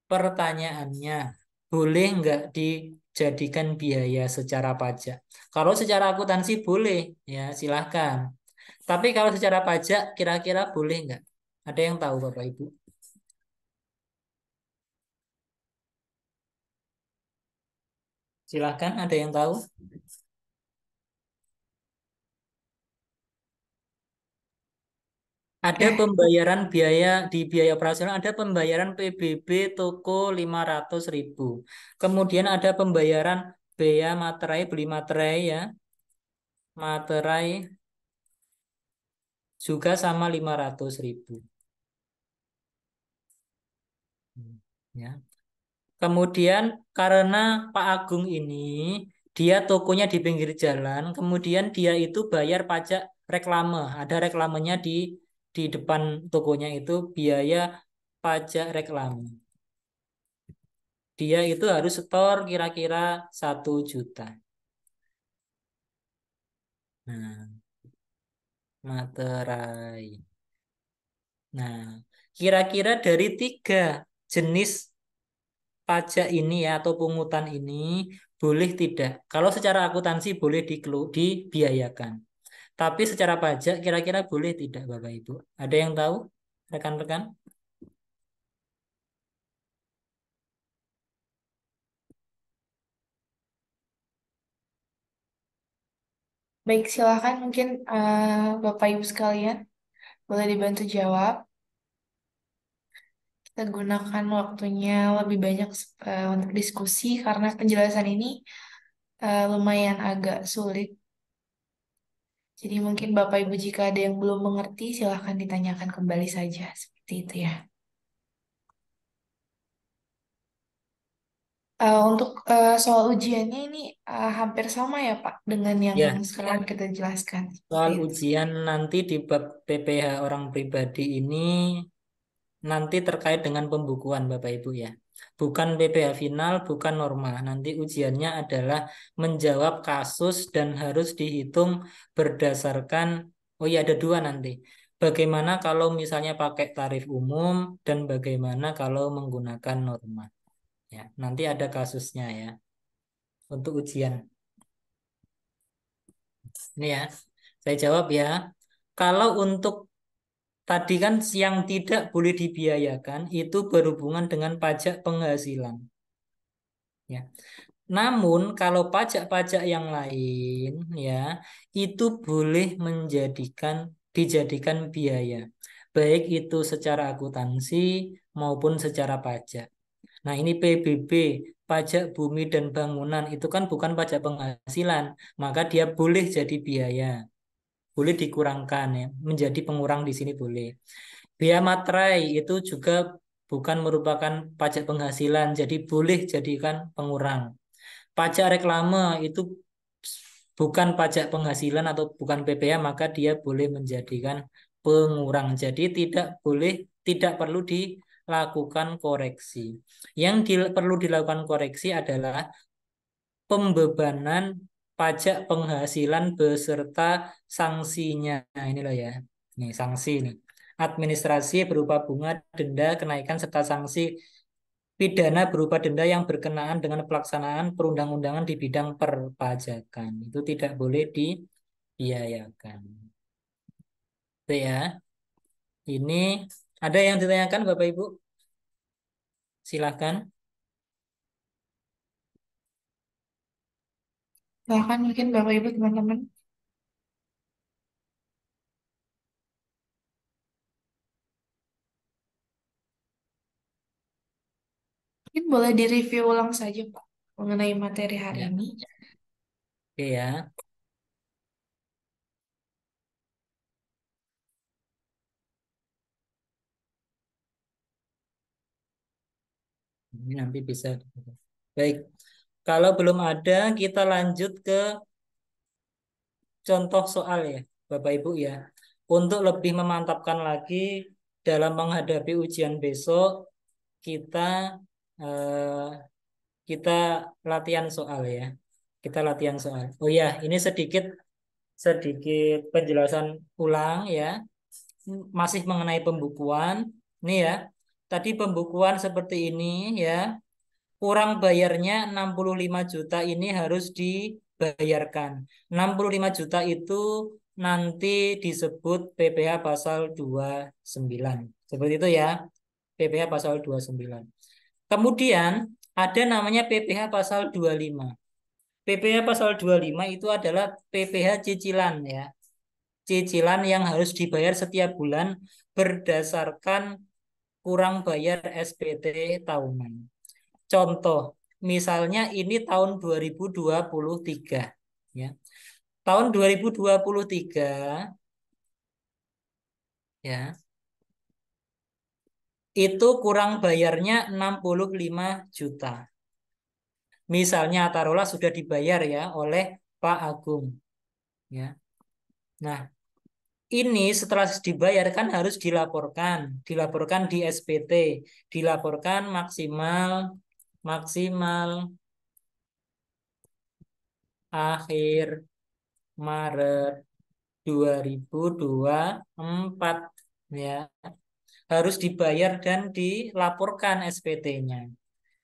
Pertanyaannya, boleh nggak dijadikan biaya secara pajak? Kalau secara akuntansi boleh, ya silahkan. Tapi kalau secara pajak kira-kira boleh nggak? Ada yang tahu Bapak Ibu? Silahkan, ada yang tahu? Ada Ya, pembayaran biaya di biaya operasional, ada pembayaran PBB toko 500.000. Kemudian ada pembayaran bea materai, beli materai ya. Materai juga sama 500.000. Ya. Kemudian karena Pak Agung ini dia tokonya di pinggir jalan, kemudian dia itu bayar pajak reklame. Ada reklamenya di depan tokonya itu biaya pajak reklame. Dia itu harus setor kira-kira 1 juta. Nah, materai. Nah, kira-kira dari 3 jenis pajak ini ya atau pungutan ini boleh tidak? Kalau secara akuntansi boleh dibiayakan. Tapi secara pajak kira-kira boleh tidak Bapak Ibu? Ada yang tahu? rekan-rekan? Baik, silakan mungkin Bapak Ibu sekalian boleh dibantu jawab. Kita gunakan waktunya lebih banyak untuk diskusi karena penjelasan ini lumayan agak sulit. Jadi mungkin Bapak Ibu jika ada yang belum mengerti silahkan ditanyakan kembali saja seperti itu ya. Untuk soal ujiannya ini hampir sama ya Pak dengan yang Ya, sekarang kita jelaskan seperti soal itu. ujian nanti di bab PPh orang pribadi ini nanti terkait dengan pembukuan Bapak Ibu ya. Bukan PPh final, bukan norma. Nanti ujiannya adalah menjawab kasus dan harus dihitung berdasarkan, oh iya ada dua nanti. Bagaimana kalau misalnya pakai tarif umum dan bagaimana kalau menggunakan norma. Ya, nanti ada kasusnya ya untuk ujian. Ini ya, saya jawab ya. Kalau untuk tadi kan yang tidak boleh dibiayakan itu berhubungan dengan pajak penghasilan. Ya. Namun kalau pajak-pajak yang lain ya itu boleh dijadikan biaya. Baik itu secara akuntansi maupun secara pajak. Nah, ini PBB, pajak bumi dan bangunan itu kan bukan pajak penghasilan, maka dia boleh jadi biaya. Boleh dikurangkan ya, menjadi pengurang di sini boleh. Bea materai itu juga bukan merupakan pajak penghasilan, jadi boleh jadikan pengurang. Pajak reklame itu bukan pajak penghasilan atau bukan PPh, maka dia boleh menjadikan pengurang. Jadi tidak perlu dilakukan koreksi. Yang perlu dilakukan koreksi adalah pembebanan pajak penghasilan beserta sanksinya. Nah, ini loh ya. Nih, sanksi nih. Administrasi berupa bunga, denda, kenaikan serta sanksi pidana berupa denda yang berkenaan dengan pelaksanaan perundang-undangan di bidang perpajakan. Itu tidak boleh dibiayakan. Itu ya. Ini ada yang ditanyakan Bapak Ibu? Silahkan. Silahkan mungkin Bapak Ibu teman-teman. Mungkin boleh direview ulang saja Pak mengenai materi hari Ya. ini. Oke ya. Ini nanti bisa. Baik. Kalau belum ada, kita lanjut ke contoh soal ya, Bapak Ibu ya. Untuk lebih memantapkan lagi dalam menghadapi ujian besok, kita eh, kita latihan soal ya. Kita latihan soal. Oh ya, ini sedikit sedikit penjelasan ulang ya. Masih mengenai pembukuan. Ini ya. Tadi pembukuan seperti ini ya. Kurang bayarnya 65 juta ini harus dibayarkan. 65 juta itu nanti disebut PPh pasal 29. Seperti itu ya. PPh pasal 29. Kemudian ada namanya PPh pasal 25. PPh pasal 25 itu adalah PPh cicilan ya. Cicilan yang harus dibayar setiap bulan berdasarkan kurang bayar SPT tahunan. Contoh, misalnya ini tahun 2023 ya. Tahun 2023 ya, itu kurang bayarnya 65 juta. Misalnya taruhlah sudah dibayar ya oleh Pak Agung ya. Nah, ini setelah dibayarkan harus dilaporkan di SPT, dilaporkan maksimal maksimal akhir Maret 2024 ya. Harus dibayar dan dilaporkan SPT-nya.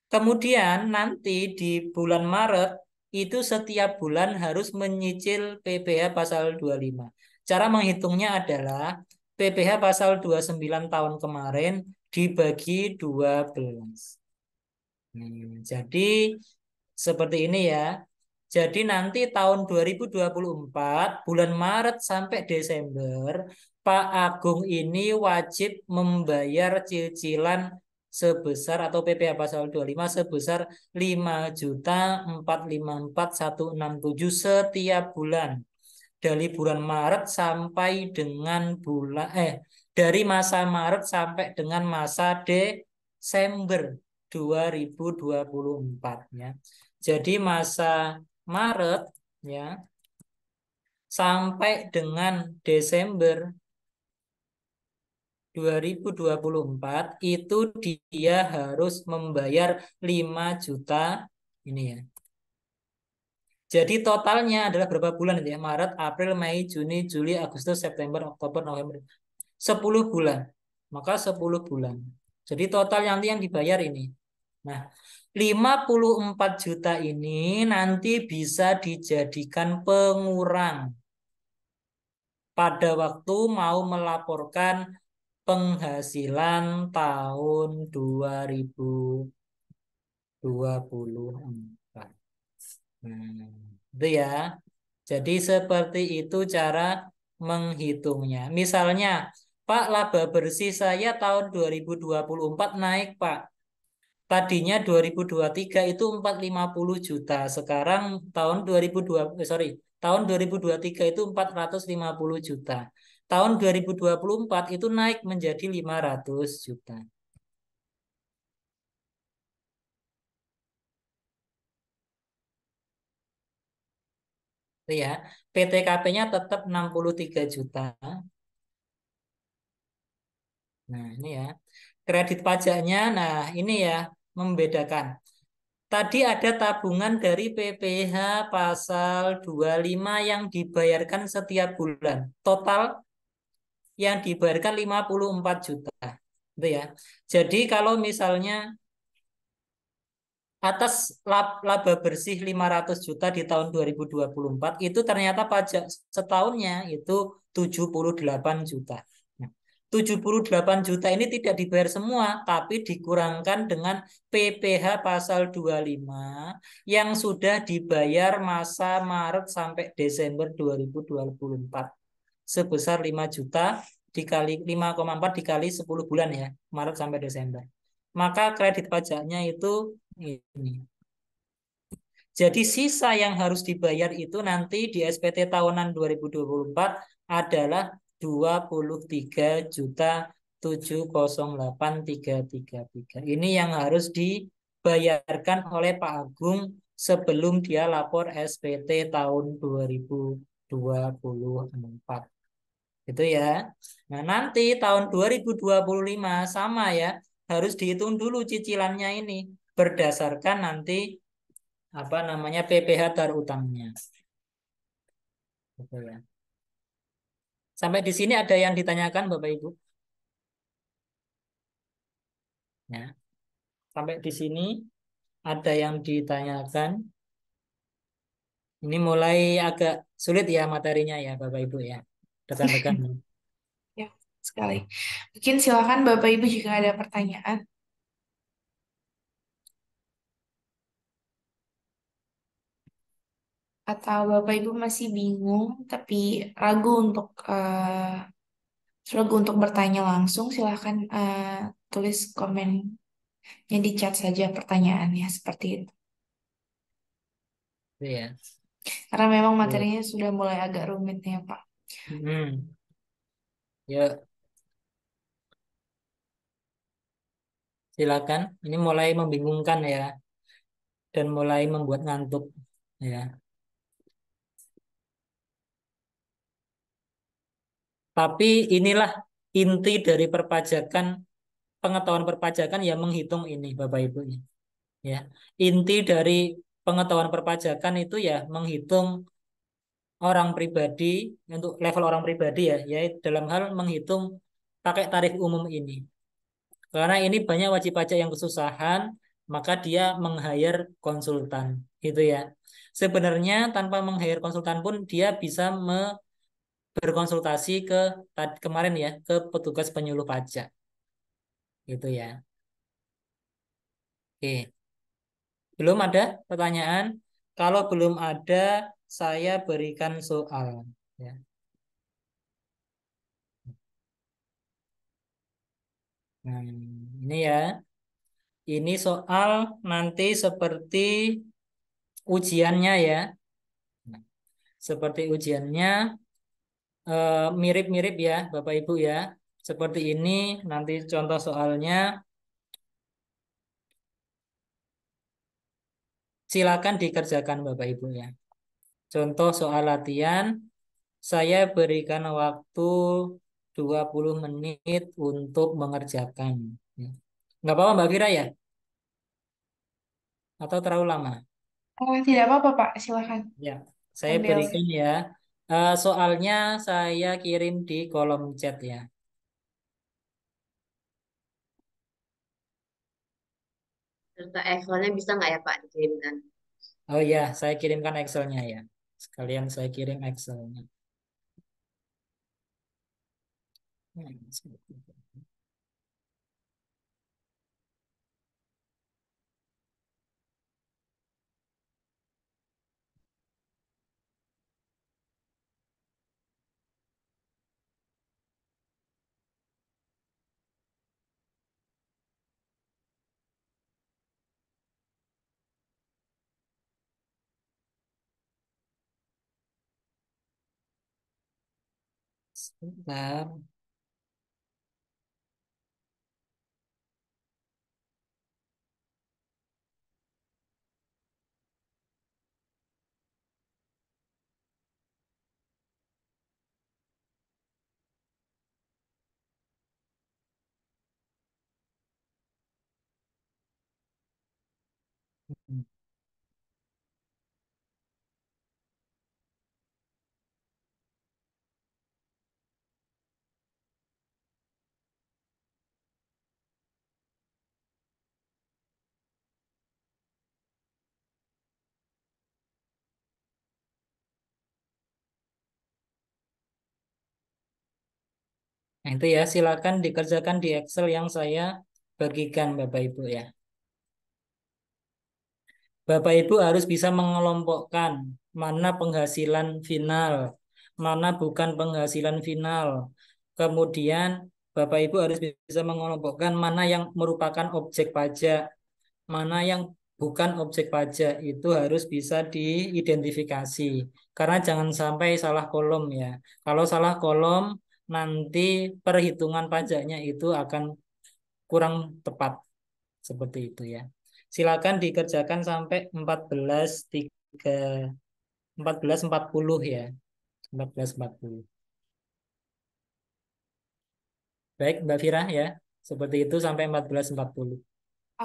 Kemudian nanti di bulan Maret itu setiap bulan harus menyicil PPh pasal 25. Cara menghitungnya adalah PPh pasal 29 tahun kemarin dibagi 12. Jadi seperti ini ya. Jadi nanti tahun 2024 bulan Maret sampai Desember Pak Agung ini wajib membayar cicilan sebesar atau PPh pasal 25 sebesar 5.454.167 setiap bulan dari bulan Maret sampai dengan dari masa Maret sampai dengan masa Desember 2024 ya. Jadi masa Maret ya sampai dengan Desember 2024 itu dia harus membayar 5 juta ini ya. Jadi totalnya adalah berapa bulan ya? Maret, April, Mei, Juni, Juli, Agustus, September, Oktober, November. 10 bulan. Maka 10 bulan. Jadi total nanti yang dibayar ini. Nah, 54 juta ini nanti bisa dijadikan pengurang pada waktu mau melaporkan penghasilan tahun 2024. Itu ya. Jadi seperti itu cara menghitungnya. Misalnya, Pak, laba bersih saya tahun 2024 naik, Pak. Tadinya 2023 itu 450 juta. Sekarang tahun 2023 itu 450 juta. Tahun 2024 itu naik menjadi 500 juta. Itu ya. PTKP-nya tetap 63 juta. Nah, ini ya. Kredit pajaknya, nah ini ya membedakan. Tadi ada tabungan dari PPh pasal 25 yang dibayarkan setiap bulan. Total yang dibayarkan 54 juta. Itu ya. Jadi kalau misalnya atas laba bersih 500 juta di tahun 2024 itu ternyata pajak setahunnya itu 78 juta. Nah, 78 juta ini tidak dibayar semua, tapi dikurangkan dengan PPh pasal 25 yang sudah dibayar masa Maret sampai Desember 2024 sebesar 5 juta dikali 5,4 dikali 10 bulan ya, Maret sampai Desember. Maka kredit pajaknya itu ini. Jadi sisa yang harus dibayar itu nanti di SPT tahunan 2024 adalah 23.708.333. Ini yang harus dibayarkan oleh Pak Agung sebelum dia lapor SPT tahun 2024. Itu ya. Nah, nanti tahun 2025 sama ya, harus dihitung dulu cicilannya ini berdasarkan nanti apa namanya PPh terutangnya. Gitu ya. Sampai di sini ada yang ditanyakan Bapak Ibu? Ya. Sampai di sini ada yang ditanyakan. Ini mulai agak sulit ya materinya ya Bapak Ibu ya. Rekan-rekan. Ya, sekali. Mungkin silakan Bapak Ibu jika ada pertanyaan. Atau Bapak Ibu masih bingung tapi ragu untuk bertanya langsung, silakan tulis komennya di chat saja pertanyaannya seperti itu. Iya. Karena memang Ya. materinya sudah mulai agak rumit ya Pak. Ya, silakan. Ini mulai membingungkan ya dan mulai membuat ngantuk ya. Tapi inilah inti dari perpajakan, pengetahuan perpajakan yang menghitung ini, Bapak Ibu. Ya, inti dari pengetahuan perpajakan itu ya menghitung orang pribadi untuk level orang pribadi ya, yaitu dalam hal menghitung pakai tarif umum ini. Karena ini banyak wajib pajak yang kesusahan, maka dia meng-hire konsultan, gitu ya. Sebenarnya tanpa meng-hire konsultan pun dia bisa berkonsultasi ke kemarin ya ke petugas penyuluh pajak gitu ya. Oke, belum ada pertanyaan? Kalau belum ada, saya berikan soal ya. Nah, ini ya. Ini soal nanti seperti ujiannya ya. Nah, seperti ujiannya mirip-mirip ya, Bapak Ibu ya. Seperti ini nanti contoh soalnya. Silakan dikerjakan Bapak Ibu ya. Contoh soal latihan, saya berikan waktu 20 menit untuk mengerjakan. Ya. Nggak apa-apa Mbak Fira ya? Atau terlalu lama? Tidak apa-apa, Pak. Silakan Ya, saya sambil. berikan ya. Soalnya saya kirim di kolom chat ya. Serta Excelnya bisa nggak ya Pak dikirimkan? Oh ya, saya kirimkan Excelnya ya. Sekalian saya kirim Excelnya. Sebentar. Nah, itu ya, silakan dikerjakan di Excel yang saya bagikan Bapak Ibu ya. Bapak Ibu harus bisa mengelompokkan mana penghasilan final, mana bukan penghasilan final. Kemudian Bapak Ibu harus bisa mengelompokkan mana yang merupakan objek pajak, mana yang bukan objek pajak. Itu harus bisa diidentifikasi. Karena jangan sampai salah kolom ya. Kalau salah kolom, nanti perhitungan pajaknya itu akan kurang tepat. Seperti itu ya. Silakan dikerjakan sampai 14.40 ya. 14.40. Baik, Mbak Fira ya. Seperti itu sampai 14.40.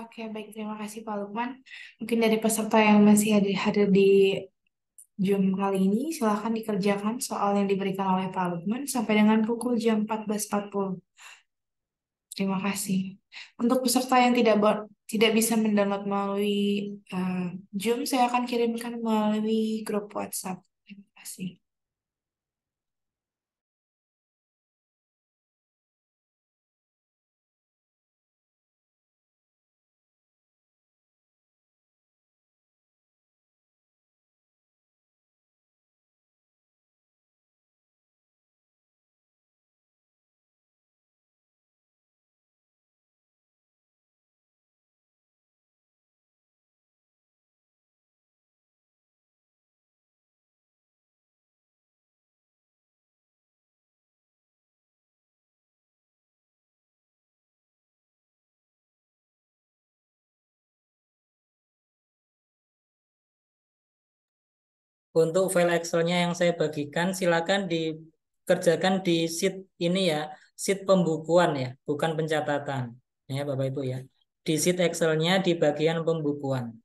Oke, baik. Terima kasih, Pak Lukman. Mungkin dari peserta yang masih hadir di Zoom kali ini, silakan dikerjakan soal yang diberikan oleh Pak Lukman sampai dengan pukul jam 14.40. Terima kasih. Untuk peserta yang tidak bisa mendownload melalui eh, Zoom, saya akan kirimkan melalui grup WhatsApp. Terima kasih. Untuk file Excel-nya yang saya bagikan, silakan dikerjakan di sheet ini ya, sheet pembukuan ya, bukan pencatatan. Ya, Bapak Ibu ya. Di sheet Excel-nya di bagian pembukuan.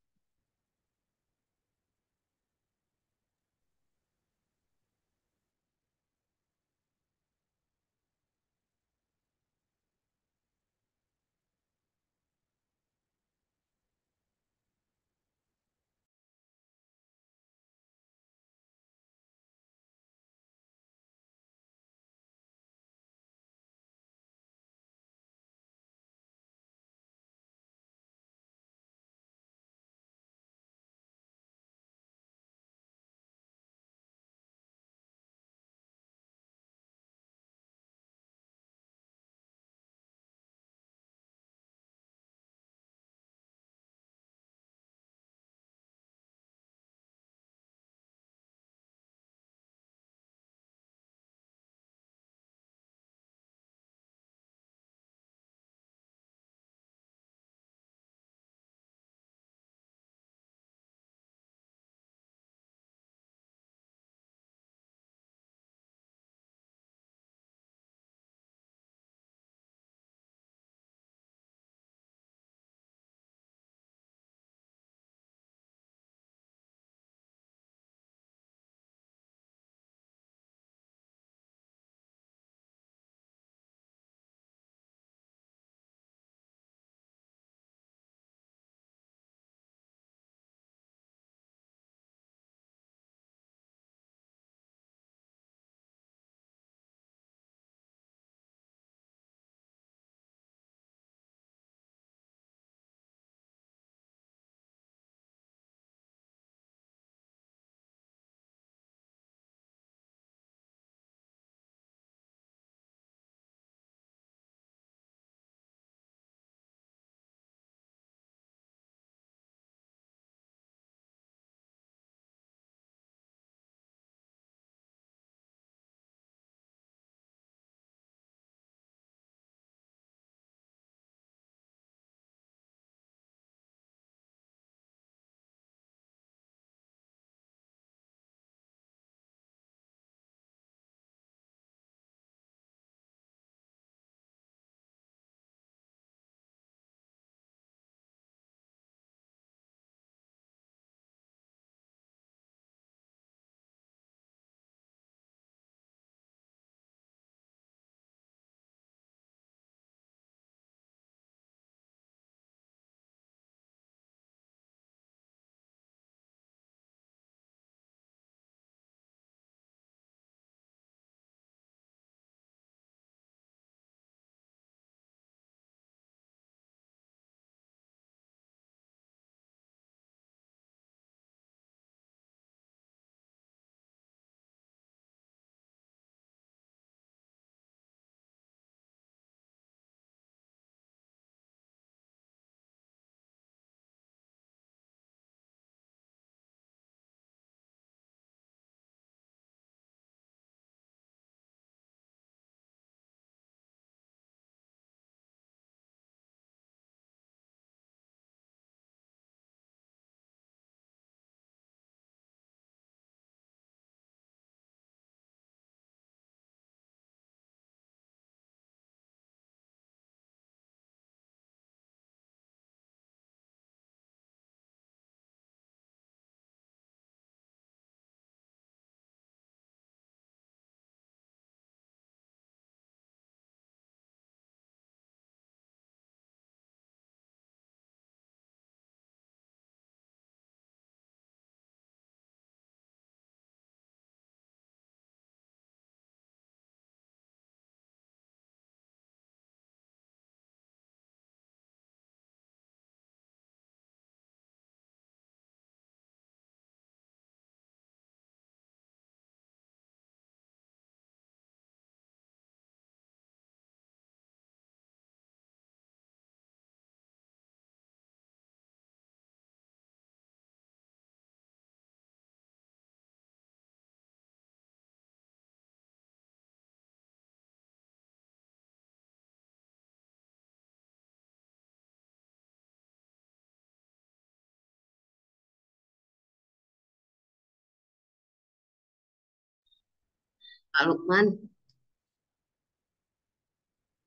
Pak Lukman,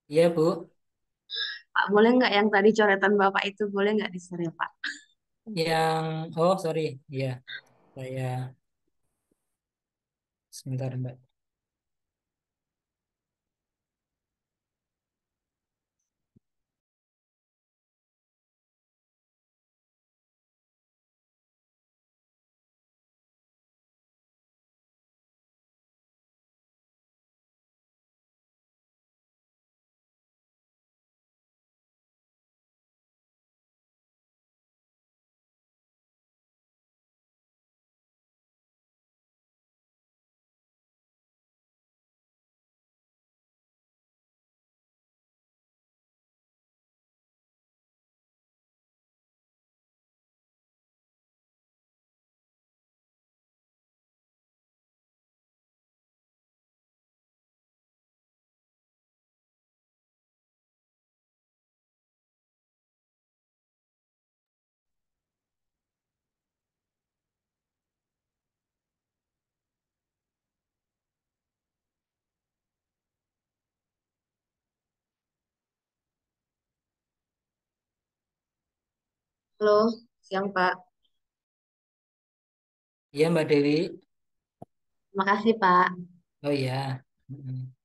Iya, Bu. Pak boleh nggak yang tadi coretan Bapak itu boleh nggak di-share ya Pak? Oh, sorry. Iya, saya sebentar, Mbak. Halo, siang Pak. Iya, Mbak Dewi. Terima kasih Pak. Oh iya. Mm-mm.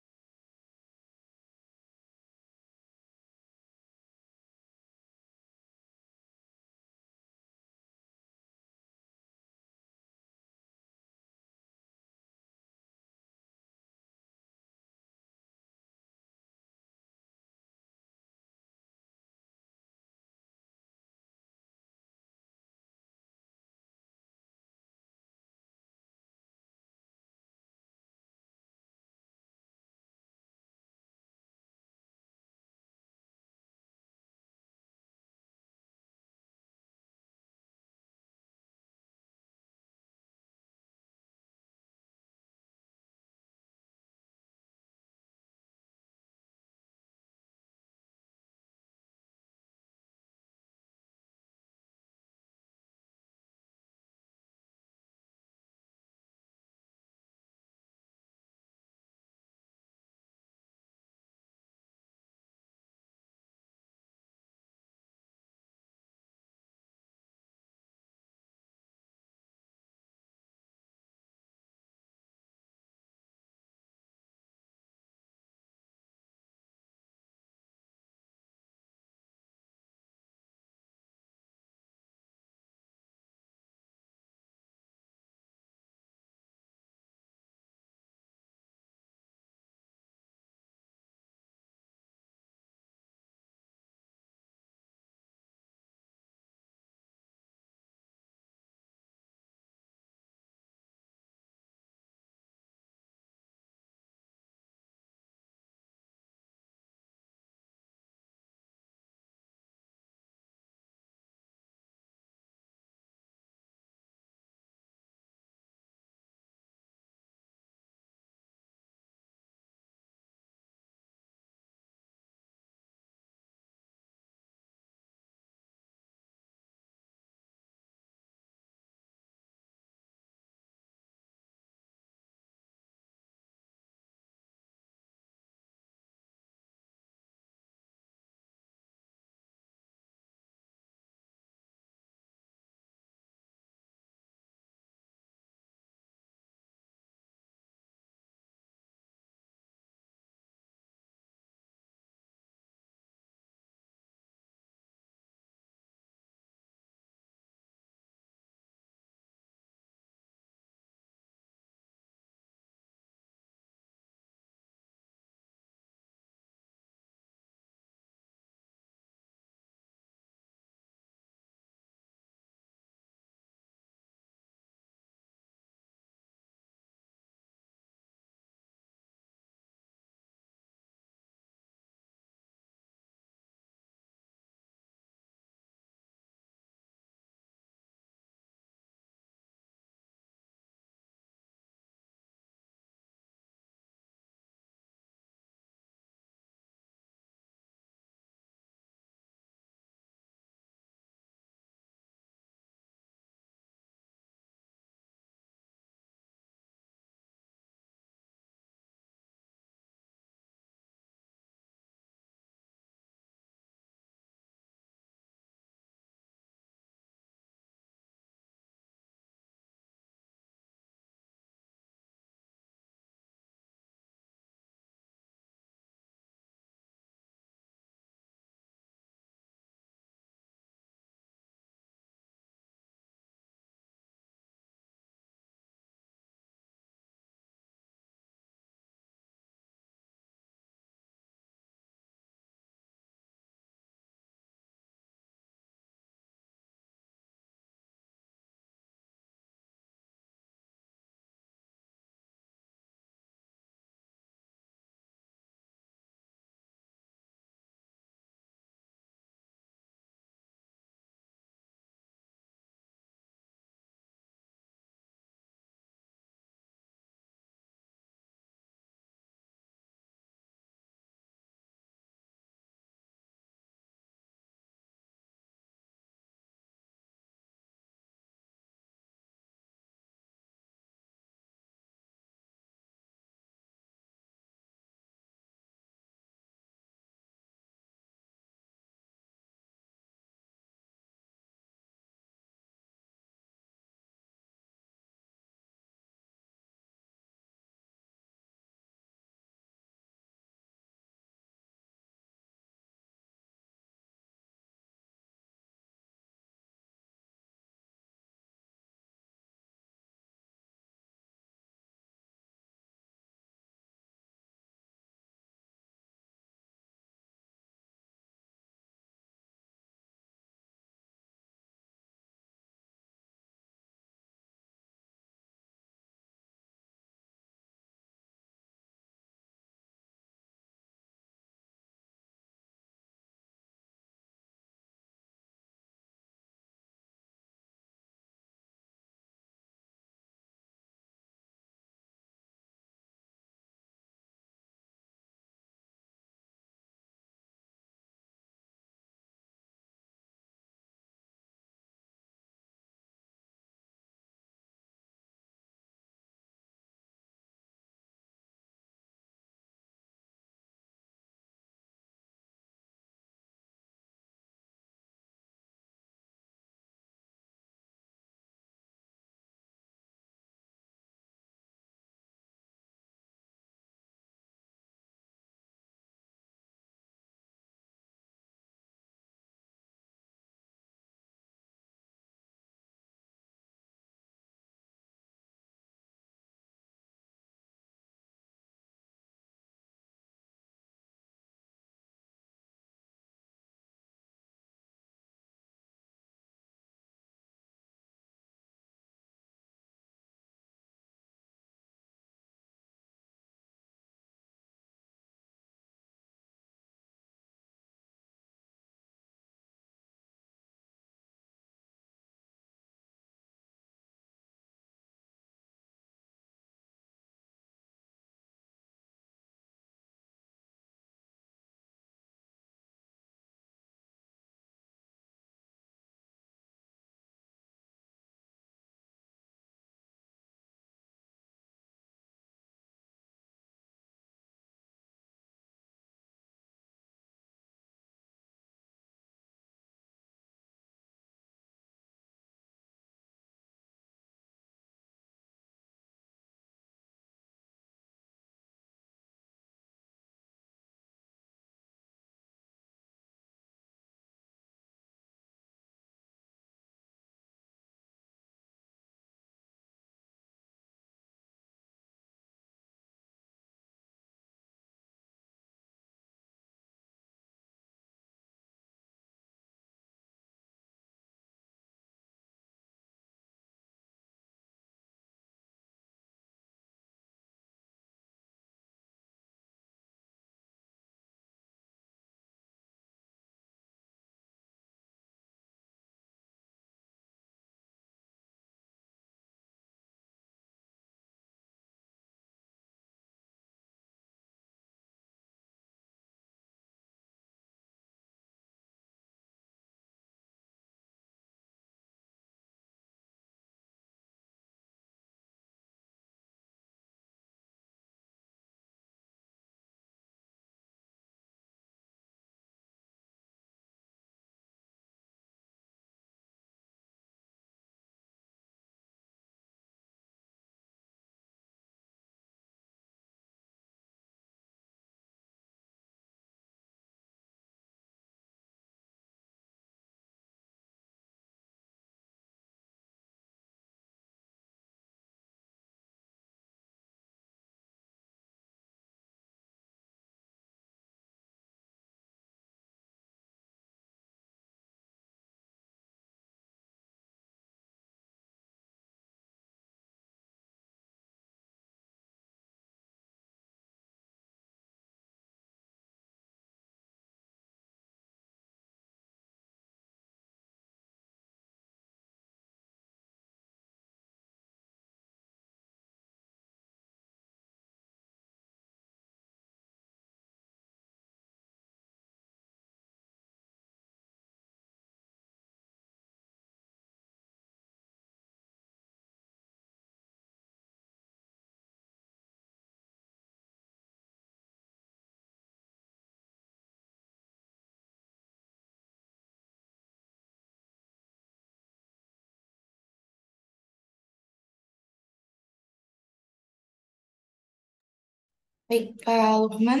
Baik, Pak Lukman.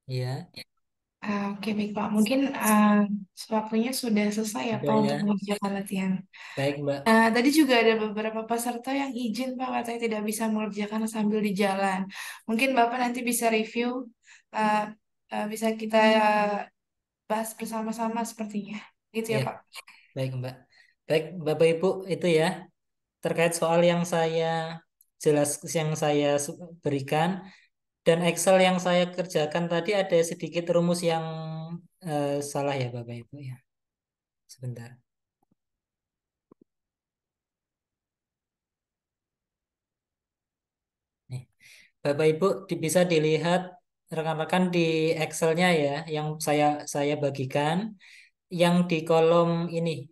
Ya, Oke, baik Pak. Mungkin waktunya sudah selesai ya sudah Pak ya. untuk mengerjakan latihan. Baik, Mbak. Tadi juga ada beberapa peserta yang izin Pak katanya tidak bisa mengerjakan sambil di jalan. Mungkin Bapak nanti bisa review, uh, bisa kita bahas bersama-sama sepertinya. Gitu ya Ya, Pak. baik, Mbak. Baik, Bapak Ibu, itu ya terkait soal yang saya berikan dan Excel yang saya kerjakan tadi ada sedikit rumus yang salah ya, Bapak Ibu ya. Sebentar. Nih, Bapak Ibu bisa dilihat rekan-rekan di Excelnya ya, yang saya bagikan, yang di kolom ini,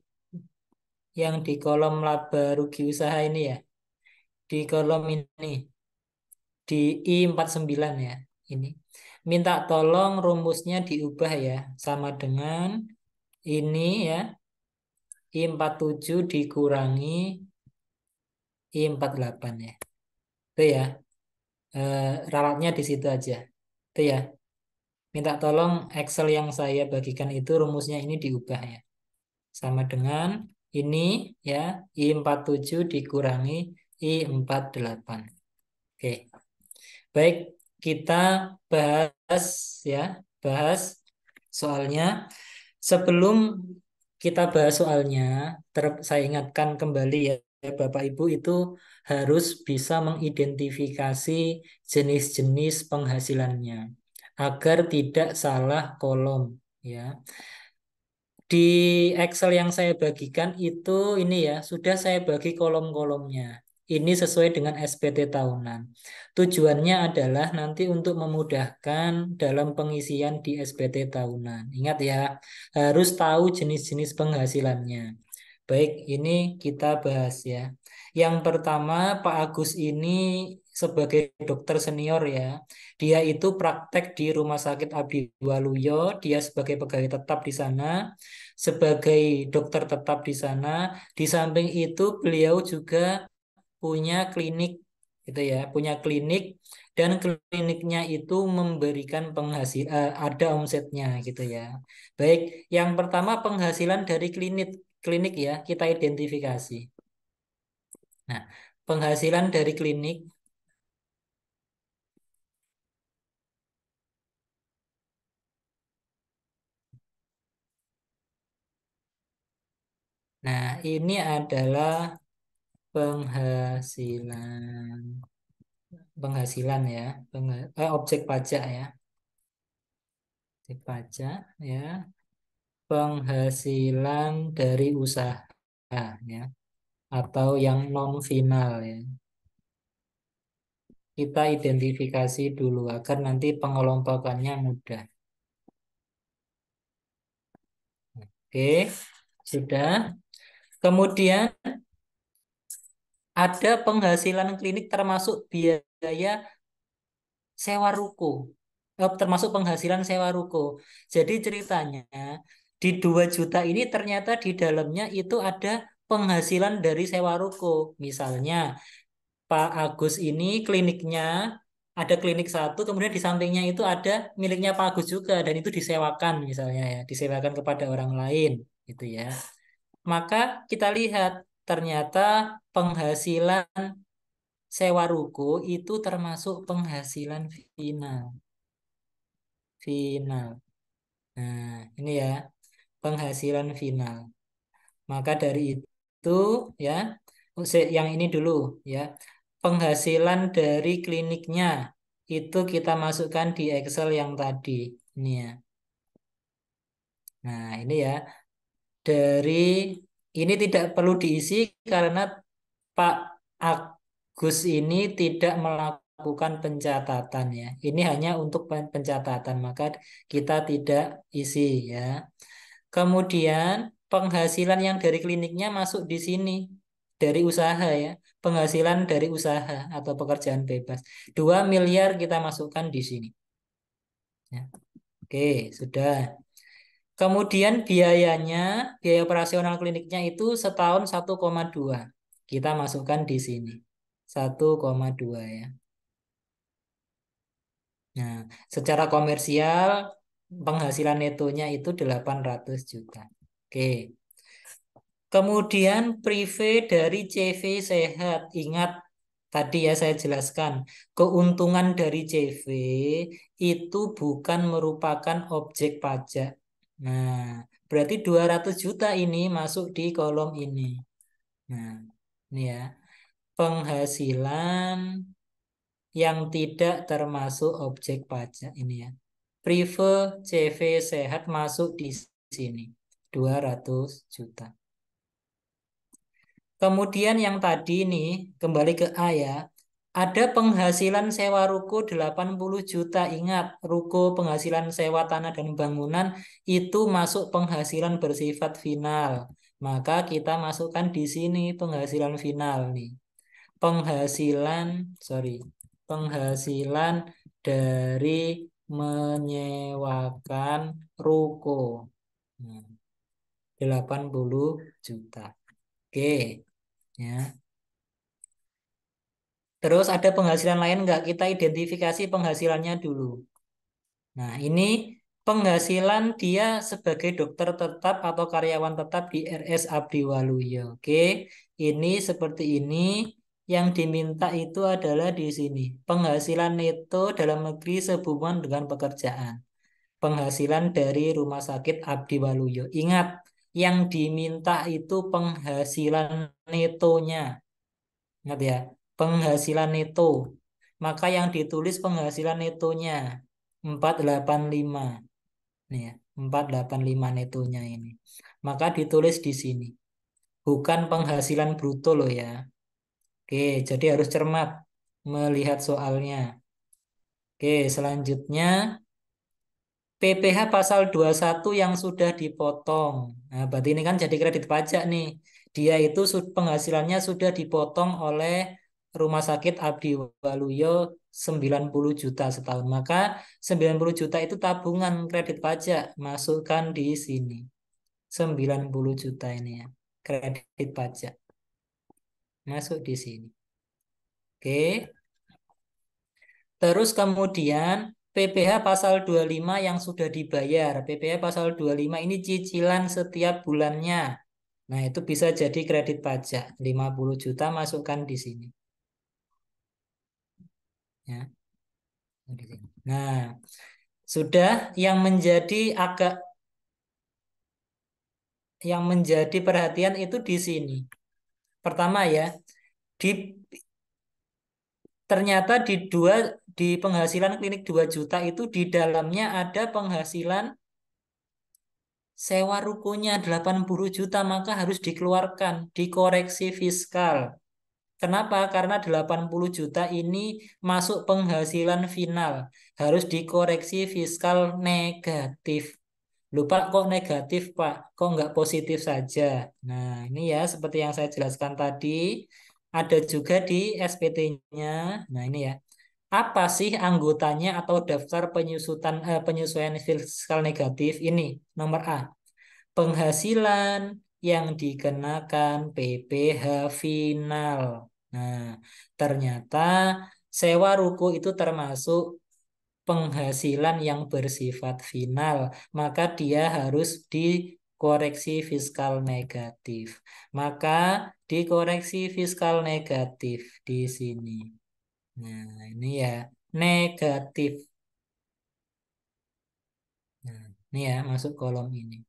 yang di kolom laba rugi usaha ini ya, di kolom ini di I49 ya, ini. Minta tolong rumusnya diubah ya, sama dengan ini ya, I47 dikurangi I48 ya. Itu ya, ralatnya di situ aja. Itu ya. Minta tolong Excel yang saya bagikan itu rumusnya ini diubah ya. Sama dengan ini ya, I47 dikurangi I48. Oke. Baik, kita bahas ya, bahas soalnya. Sebelum kita bahas soalnya, saya ingatkan kembali ya, Bapak Ibu itu harus bisa mengidentifikasi jenis-jenis penghasilannya agar tidak salah kolom ya. Di Excel yang saya bagikan itu ini ya, sudah saya bagi kolom-kolomnya. Ini sesuai dengan SPT tahunan. Tujuannya adalah nanti untuk memudahkan dalam pengisian di SPT tahunan. Ingat ya, harus tahu jenis-jenis penghasilannya. Baik, ini kita bahas ya. Yang pertama, Pak Agus ini sebagai dokter senior ya. Dia itu praktek di Rumah Sakit Abdi Waluyo. Dia sebagai pegawai tetap di sana, sebagai dokter tetap di sana. Di samping itu, beliau juga punya klinik, gitu ya, punya klinik dan kliniknya itu memberikan ada omsetnya, gitu ya. Baik, yang pertama penghasilan dari klinik ya, kita identifikasi. Nah, penghasilan dari klinik. Nah, ini adalah penghasilan penghasilan ya, objek pajak ya, objek pajak ya, penghasilan dari usaha ya, atau yang non final ya. Kita identifikasi dulu agar nanti pengelompokannya mudah. Oke, sudah. Kemudian ada penghasilan klinik termasuk biaya sewa ruko. Termasuk penghasilan sewa ruko. Jadi ceritanya di 2 juta ini ternyata di dalamnya itu ada penghasilan dari sewa ruko. Misalnya Pak Agus ini kliniknya ada klinik satu, kemudian di sampingnya itu ada miliknya Pak Agus juga dan itu disewakan misalnya ya, disewakan kepada orang lain gitu ya. Maka kita lihat ternyata penghasilan sewa ruko itu termasuk penghasilan final. Final. Nah, ini ya penghasilan final. Maka dari itu ya, yang ini dulu ya. Penghasilan dari kliniknya itu kita masukkan di Excel yang tadi. Ini ya. Nah, ini ya. Dari ini tidak perlu diisi karena Pak Agus ini tidak melakukan pencatatan ya. Ini hanya untuk pencatatan, maka kita tidak isi ya. Kemudian penghasilan yang dari kliniknya masuk di sini. Dari usaha ya. Penghasilan dari usaha atau pekerjaan bebas. 2 miliar kita masukkan di sini. Ya. Oke, sudah. Kemudian biayanya, biaya operasional kliniknya itu setahun 1,2. Kita masukkan di sini. 1,2 ya. Nah, secara komersial penghasilan netonya itu 800 juta. Oke. Kemudian prive dari CV sehat. Ingat tadi ya saya jelaskan, keuntungan dari CV itu bukan merupakan objek pajak. Nah, berarti 200 juta ini masuk di kolom ini. Nah, ini ya. Penghasilan yang tidak termasuk objek pajak ini ya. Prive CV sehat masuk di sini. 200 juta. Kemudian yang tadi nih, kembali ke A ya. Ada penghasilan sewa ruko 80 juta. Ingat, ruko penghasilan sewa tanah dan bangunan itu masuk penghasilan bersifat final. Maka kita masukkan di sini penghasilan final nih. Penghasilan, sorry, penghasilan dari menyewakan ruko. Nah, 80 juta. Oke, ya. Terus ada penghasilan lain nggak? Kita identifikasi penghasilannya dulu. Nah, ini penghasilan dia sebagai dokter tetap atau karyawan tetap di RS Abdi Waluyo. Oke, ini seperti ini. Yang diminta itu adalah di sini. Penghasilan neto dalam negeri sehubungan dengan pekerjaan. Penghasilan dari Rumah Sakit Abdi Waluyo. Ingat, yang diminta itu penghasilan netonya. Ingat ya, penghasilan neto. Maka yang ditulis penghasilan netonya 485. Nih ya, 485 netonya ini. Maka ditulis di sini. Bukan penghasilan bruto loh ya. Oke, jadi harus cermat melihat soalnya. Oke, selanjutnya PPh pasal 21 yang sudah dipotong. Nah, berarti ini kan jadi kredit pajak nih. Dia itu penghasilannya sudah dipotong oleh Rumah Sakit Abdi Waluyo 90 juta setahun. Maka 90 juta itu tabungan kredit pajak. Masukkan di sini. 90 juta ini ya. Kredit pajak. Masuk di sini. Oke. Terus kemudian PPh pasal 25 yang sudah dibayar. PPh pasal 25 ini cicilan setiap bulannya. Nah, itu bisa jadi kredit pajak. 50 juta masukkan di sini. Ya, di sini. Nah, sudah yang menjadi perhatian itu di sini. Pertama ya, di ternyata di penghasilan klinik 2 juta itu di dalamnya ada penghasilan sewa rukonya 80 juta, maka harus dikeluarkan, dikoreksi fiskal. Kenapa? Karena 80 juta ini masuk penghasilan final. Harus dikoreksi fiskal negatif. Lupa kok negatif, Pak? Kok nggak positif saja? Nah, ini ya seperti yang saya jelaskan tadi. Ada juga di SPT-nya. Nah, ini ya. Apa sih anggotanya atau daftar penyesuaian fiskal negatif? Ini nomor A. Penghasilan yang dikenakan PPh final. Nah, ternyata sewa ruko itu termasuk penghasilan yang bersifat final, maka dia harus dikoreksi fiskal negatif. Maka dikoreksi fiskal negatif di sini. Nah, ini ya negatif. Nah, ini ya masuk kolom ini.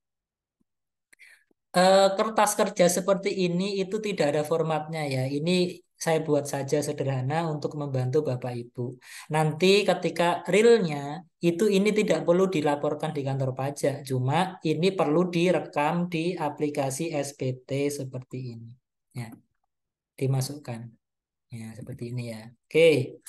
Kertas kerja seperti ini itu tidak ada formatnya ya. Ini saya buat saja sederhana untuk membantu Bapak Ibu. Nanti ketika realnya itu ini tidak perlu dilaporkan di kantor pajak, cuma ini perlu direkam di aplikasi SPT seperti ini. Ya, dimasukkan. Ya, seperti ini ya. Oke.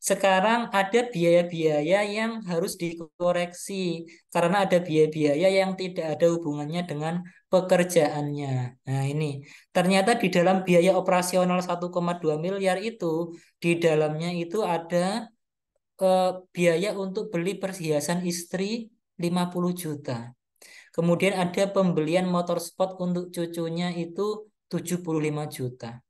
Sekarang ada biaya-biaya yang harus dikoreksi karena ada biaya-biaya yang tidak ada hubungannya dengan pekerjaannya. Nah, ini ternyata di dalam biaya operasional 1,2 miliar itu di dalamnya itu ada biaya untuk beli perhiasan istri 50 juta. Kemudian ada pembelian motor sport untuk cucunya itu 75 juta.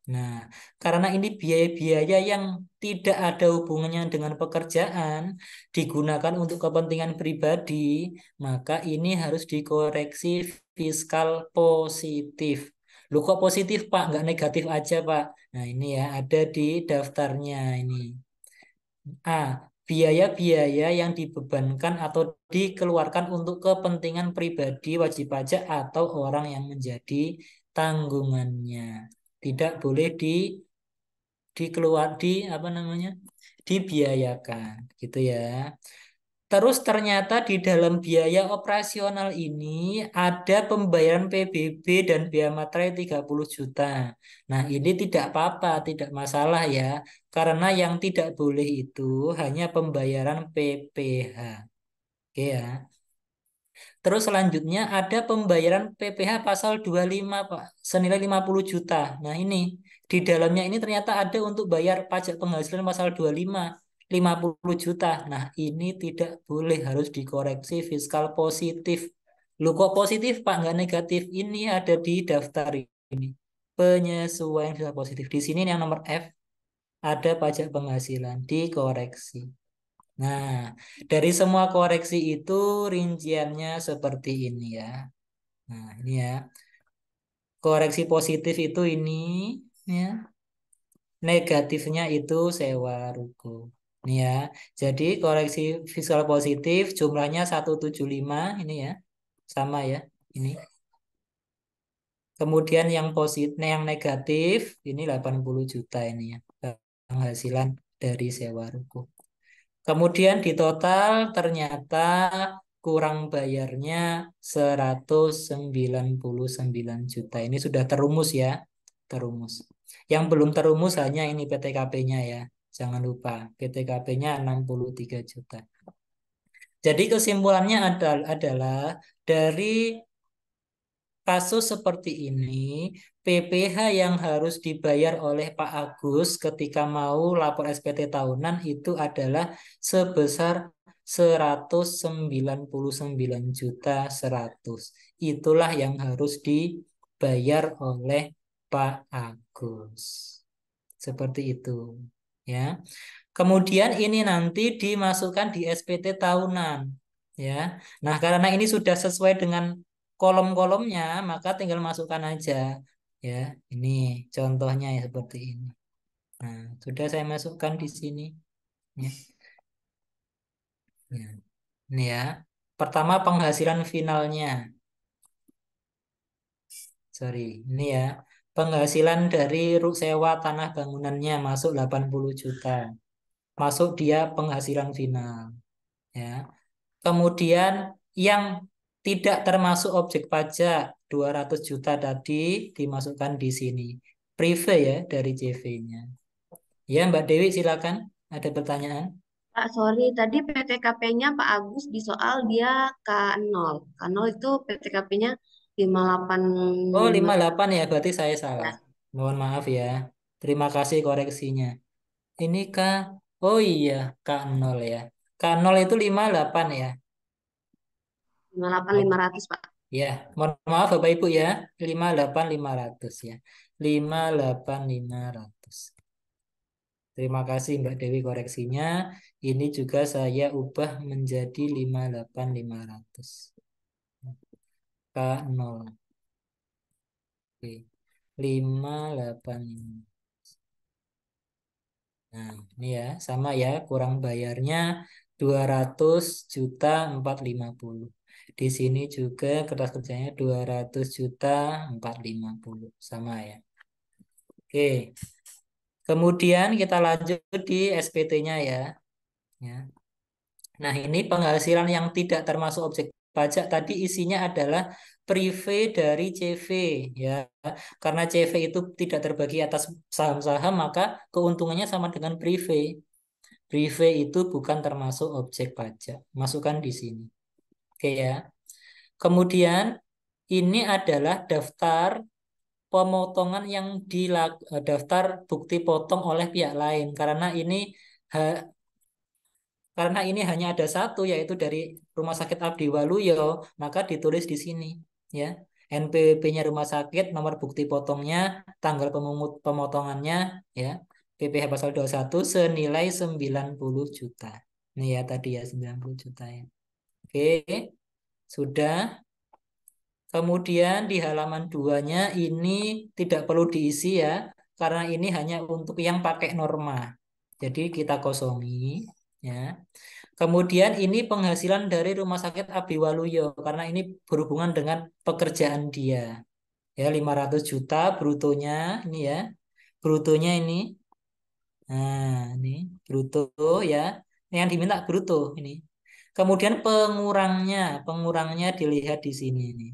Nah, karena ini biaya-biaya yang tidak ada hubungannya dengan pekerjaan, digunakan untuk kepentingan pribadi, maka ini harus dikoreksi fiskal positif. Loh kok positif, Pak? Nggak negatif aja, Pak. Nah, ini ya, ada di daftarnya ini. A. Biaya-biaya yang dibebankan atau dikeluarkan untuk kepentingan pribadi wajib pajak atau orang yang menjadi tanggungannya. Tidak boleh dikeluar apa namanya? Dibiayakan, gitu ya. Terus ternyata di dalam biaya operasional ini ada pembayaran PBB dan biaya materai 30 juta. Nah, ini tidak apa-apa, tidak masalah ya. Karena yang tidak boleh itu hanya pembayaran PPh. Oke ya. Terus selanjutnya ada pembayaran PPh pasal 25, Pak, senilai 50 juta. Nah, ini di dalamnya ini ternyata ada untuk bayar pajak penghasilan pasal 25, 50 juta. Nah, ini tidak boleh, harus dikoreksi fiskal positif. Loh kok positif, Pak, nggak negatif? Ini ada di daftar ini. Penyesuaian fiskal positif. Di sini yang nomor F ada pajak penghasilan, dikoreksi. Nah, dari semua koreksi itu rinciannya seperti ini ya. Nah, ini ya. Koreksi positif itu ini ya. Negatifnya itu sewa ruko. Ini ya. Jadi koreksi fiskal positif jumlahnya 175 ini ya. Sama ya. Ini. Kemudian yang positif, yang negatif ini 80 juta ini ya. Penghasilan dari sewa ruko. Kemudian di total ternyata kurang bayarnya 199 juta. Ini sudah terumus ya, terumus. Yang belum terumus hanya ini PTKP-nya ya. Jangan lupa, PTKP-nya 63 juta. Jadi kesimpulannya adalah dari kasus seperti ini, PPh yang harus dibayar oleh Pak Agus ketika mau lapor SPT tahunan itu adalah sebesar 199 juta 100. Itulah yang harus dibayar oleh Pak Agus. Seperti itu, ya. Kemudian ini nanti dimasukkan di SPT tahunan, ya. Nah, karena ini sudah sesuai dengan kolom-kolomnya, maka tinggal masukkan aja, ya. Ini contohnya ya seperti ini. Nah, sudah saya masukkan di sini, ya. Ya. Ini ya. Pertama penghasilan finalnya. Sorry, ini ya. Penghasilan dari sewa tanah bangunannya masuk 80 juta. Masuk dia penghasilan final, ya. Kemudian yang tidak termasuk objek pajak 200 juta tadi dimasukkan di sini. Prive ya dari CV-nya. Ya, Mbak Dewi silakan. Ada pertanyaan? Pak, sorry, tadi PTKP-nya Pak Agus di soal dia K0. K0 itu PTKP-nya 58 Oh, 58 ya, berarti saya salah. ya. Mohon maaf ya. Terima kasih koreksinya. Ini K, oh iya, K0 ya. K0 itu 58 ya. 58.500 Pak. Ya, mohon maaf Bapak Ibu ya. 58.500 ya. 58.500. Terima kasih Mbak Dewi koreksinya. Ini juga saya ubah menjadi 58.500. K0. Oke. 58. Nah, ini ya, sama ya, kurang bayarnya 200 juta 450. Di sini juga kertas kerjanya 200 juta 450. Sama ya. Oke. Kemudian kita lanjut di SPT-nya ya. Ya. Nah, ini penghasilan yang tidak termasuk objek pajak tadi isinya adalah prive dari CV ya. Karena CV itu tidak terbagi atas saham-saham, maka keuntungannya sama dengan prive. Prive itu bukan termasuk objek pajak. Masukkan di sini. Oke ya. Kemudian ini adalah daftar pemotongan yang daftar bukti potong oleh pihak lain ha- karena ini hanya ada satu, yaitu dari Rumah Sakit Abdi Waluyo, maka ditulis di sini, ya. NPWP-nya rumah sakit, nomor bukti potongnya, tanggal pemotongannya, ya. PPh pasal 21 senilai 90 juta. Ini ya tadi ya 90 juta ya. Oke, sudah. Kemudian di halaman 2-nya ini tidak perlu diisi ya, karena ini hanya untuk yang pakai norma. Jadi kita kosongi ya. Kemudian ini penghasilan dari Rumah Sakit Abdi Waluyo karena ini berhubungan dengan pekerjaan dia. Ya 500 juta brutonya ini ya. Brutonya ini. Nah, ini bruto ya. Yang diminta bruto ini. Kemudian pengurangnya dilihat di sini nih.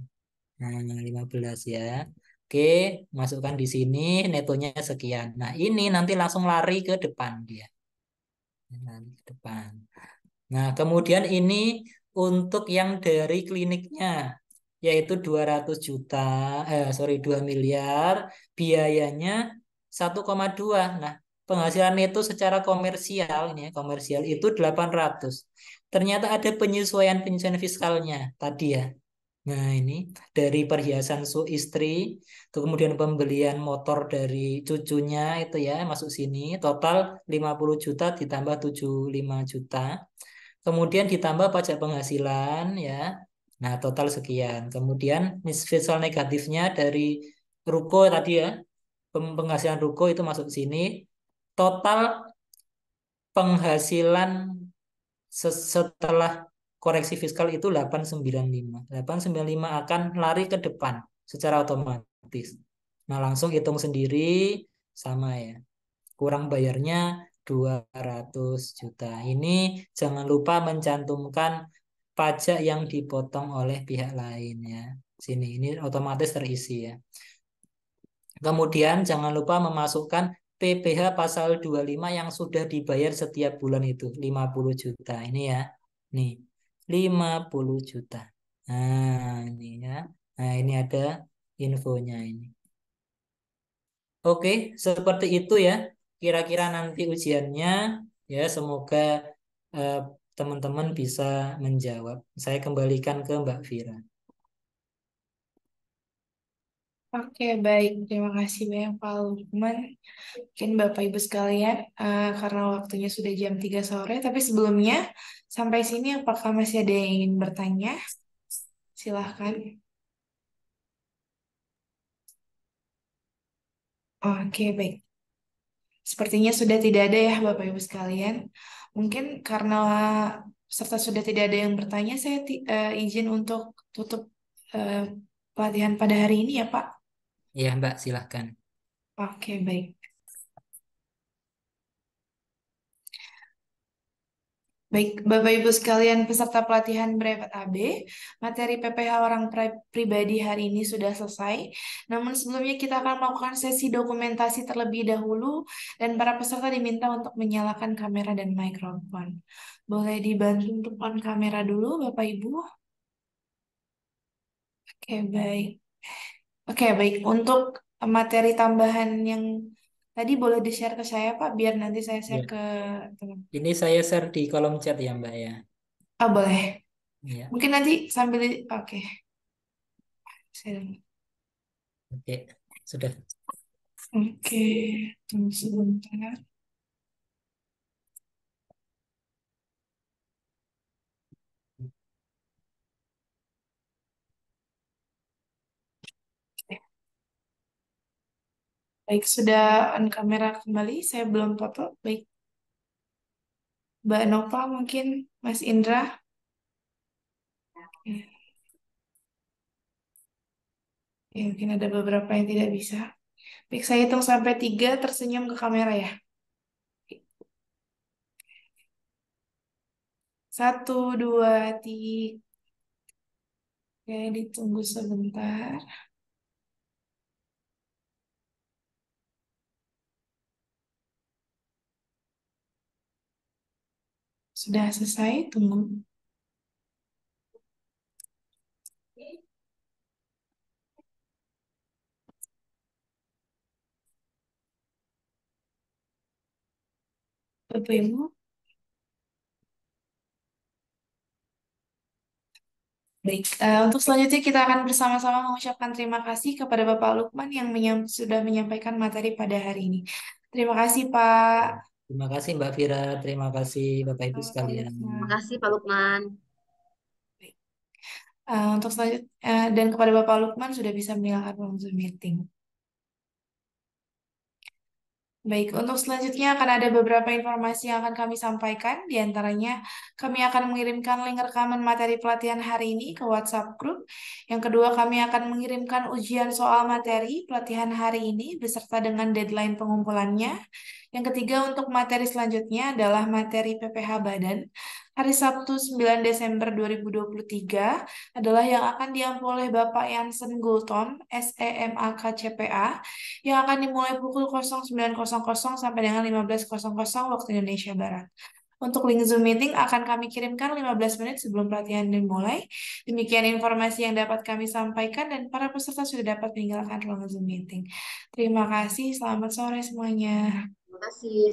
Nah, 15 ya. Oke, masukkan di sini netonya sekian. Nah, ini nanti langsung lari ke depan dia. Lari ke depan. Nah, kemudian ini untuk yang dari kliniknya, yaitu 200 juta, 2 miliar, biayanya 1,2. Nah, penghasilan neto secara komersial, ini ya, komersial itu 800. Ternyata ada penyesuaian-penyesuaian fiskalnya tadi ya. Nah, ini dari perhiasan istri, tuh kemudian pembelian motor dari cucunya itu ya masuk sini, total 50 juta ditambah 75 juta. Kemudian ditambah pajak penghasilan ya. Nah, total sekian. Kemudian visual negatifnya dari ruko tadi ya, penghasilan ruko itu masuk sini. Total penghasilan setelah koreksi fiskal itu 895. 895 akan lari ke depan secara otomatis. Nah, langsung hitung sendiri sama ya. Kurang bayarnya 200 juta. Ini jangan lupa mencantumkan pajak yang dipotong oleh pihak lain ya. Sini ini otomatis terisi ya. Kemudian jangan lupa memasukkan PPh pasal 25 yang sudah dibayar setiap bulan itu 50 juta. Ini ya. Nih, 50 juta. Nah, ini ya. Nah, ini ada infonya ini. Oke, seperti itu ya. Kira-kira nanti ujiannya ya semoga eh, teman-teman bisa menjawab. Saya kembalikan ke Mbak Vira. Oke, baik. Terima kasih banyak Pak Lukman. Mungkin Bapak Ibu sekalian, karena waktunya sudah jam 3 sore, tapi sebelumnya sampai sini apakah masih ada yang ingin bertanya? Silahkan. Oke, baik. Sepertinya sudah tidak ada ya Bapak Ibu sekalian. Mungkin karena serta sudah tidak ada yang bertanya, saya izin untuk tutup eh, pelatihan pada hari ini ya Pak. Ya, Mbak, silahkan. Oke, baik. Baik, Bapak Ibu sekalian peserta pelatihan Brevet AB, materi PPh orang pribadi hari ini sudah selesai. Namun sebelumnya kita akan melakukan sesi dokumentasi terlebih dahulu dan para peserta diminta untuk menyalakan kamera dan mikrofon. Boleh dibantu untuk on kamera dulu, Bapak Ibu? Oke, baik. Oke, baik. Untuk materi tambahan yang tadi boleh di-share ke saya, Pak, biar nanti saya share Ya. ke teman. Ini saya share di kolom chat ya, Mbak ya. Oh, boleh. Ya. Mungkin nanti sambil, oke. Oke, sudah. Oke, tunggu sebentar. Baik, sudah on kamera kembali. Saya belum foto. Baik, Mbak Nova mungkin, Mas Indra. Ya, ya, mungkin ada beberapa yang tidak bisa. Baik, saya hitung sampai 3, tersenyum ke kamera ya. Satu, dua, tiga. Oke, ditunggu sebentar. Sudah selesai, tunggu. Bapak Ibu. Baik, untuk selanjutnya kita akan bersama-sama mengucapkan terima kasih kepada Bapak Lukman yang sudah menyampaikan materi pada hari ini. Terima kasih Pak. Terima kasih Mbak Vira, terima kasih Bapak Ibu Pak sekalian. Terima Lukman. kasih Pak Lukman. Baik. Untuk selanjutnya dan kepada Bapak Lukman sudah bisa meninggalkan ruang Zoom meeting. Baik, untuk selanjutnya akan ada beberapa informasi yang akan kami sampaikan. Di antaranya, kami akan mengirimkan link rekaman materi pelatihan hari ini ke WhatsApp Group. Yang kedua, kami akan mengirimkan ujian soal materi pelatihan hari ini beserta dengan deadline pengumpulannya. Yang ketiga, untuk materi selanjutnya adalah materi PPH Badan. Hari Sabtu 9 Desember 2023 adalah yang akan diampu oleh Bapak Yansen Gultom, SEMAK CPA, yang akan dimulai pukul 09.00 sampai dengan 15.00 waktu Indonesia Barat. Untuk link Zoom meeting akan kami kirimkan 15 menit sebelum pelatihan dimulai. Demikian informasi yang dapat kami sampaikan dan para peserta sudah dapat meninggalkan ruang Zoom meeting. Terima kasih, selamat sore semuanya. Terima kasih.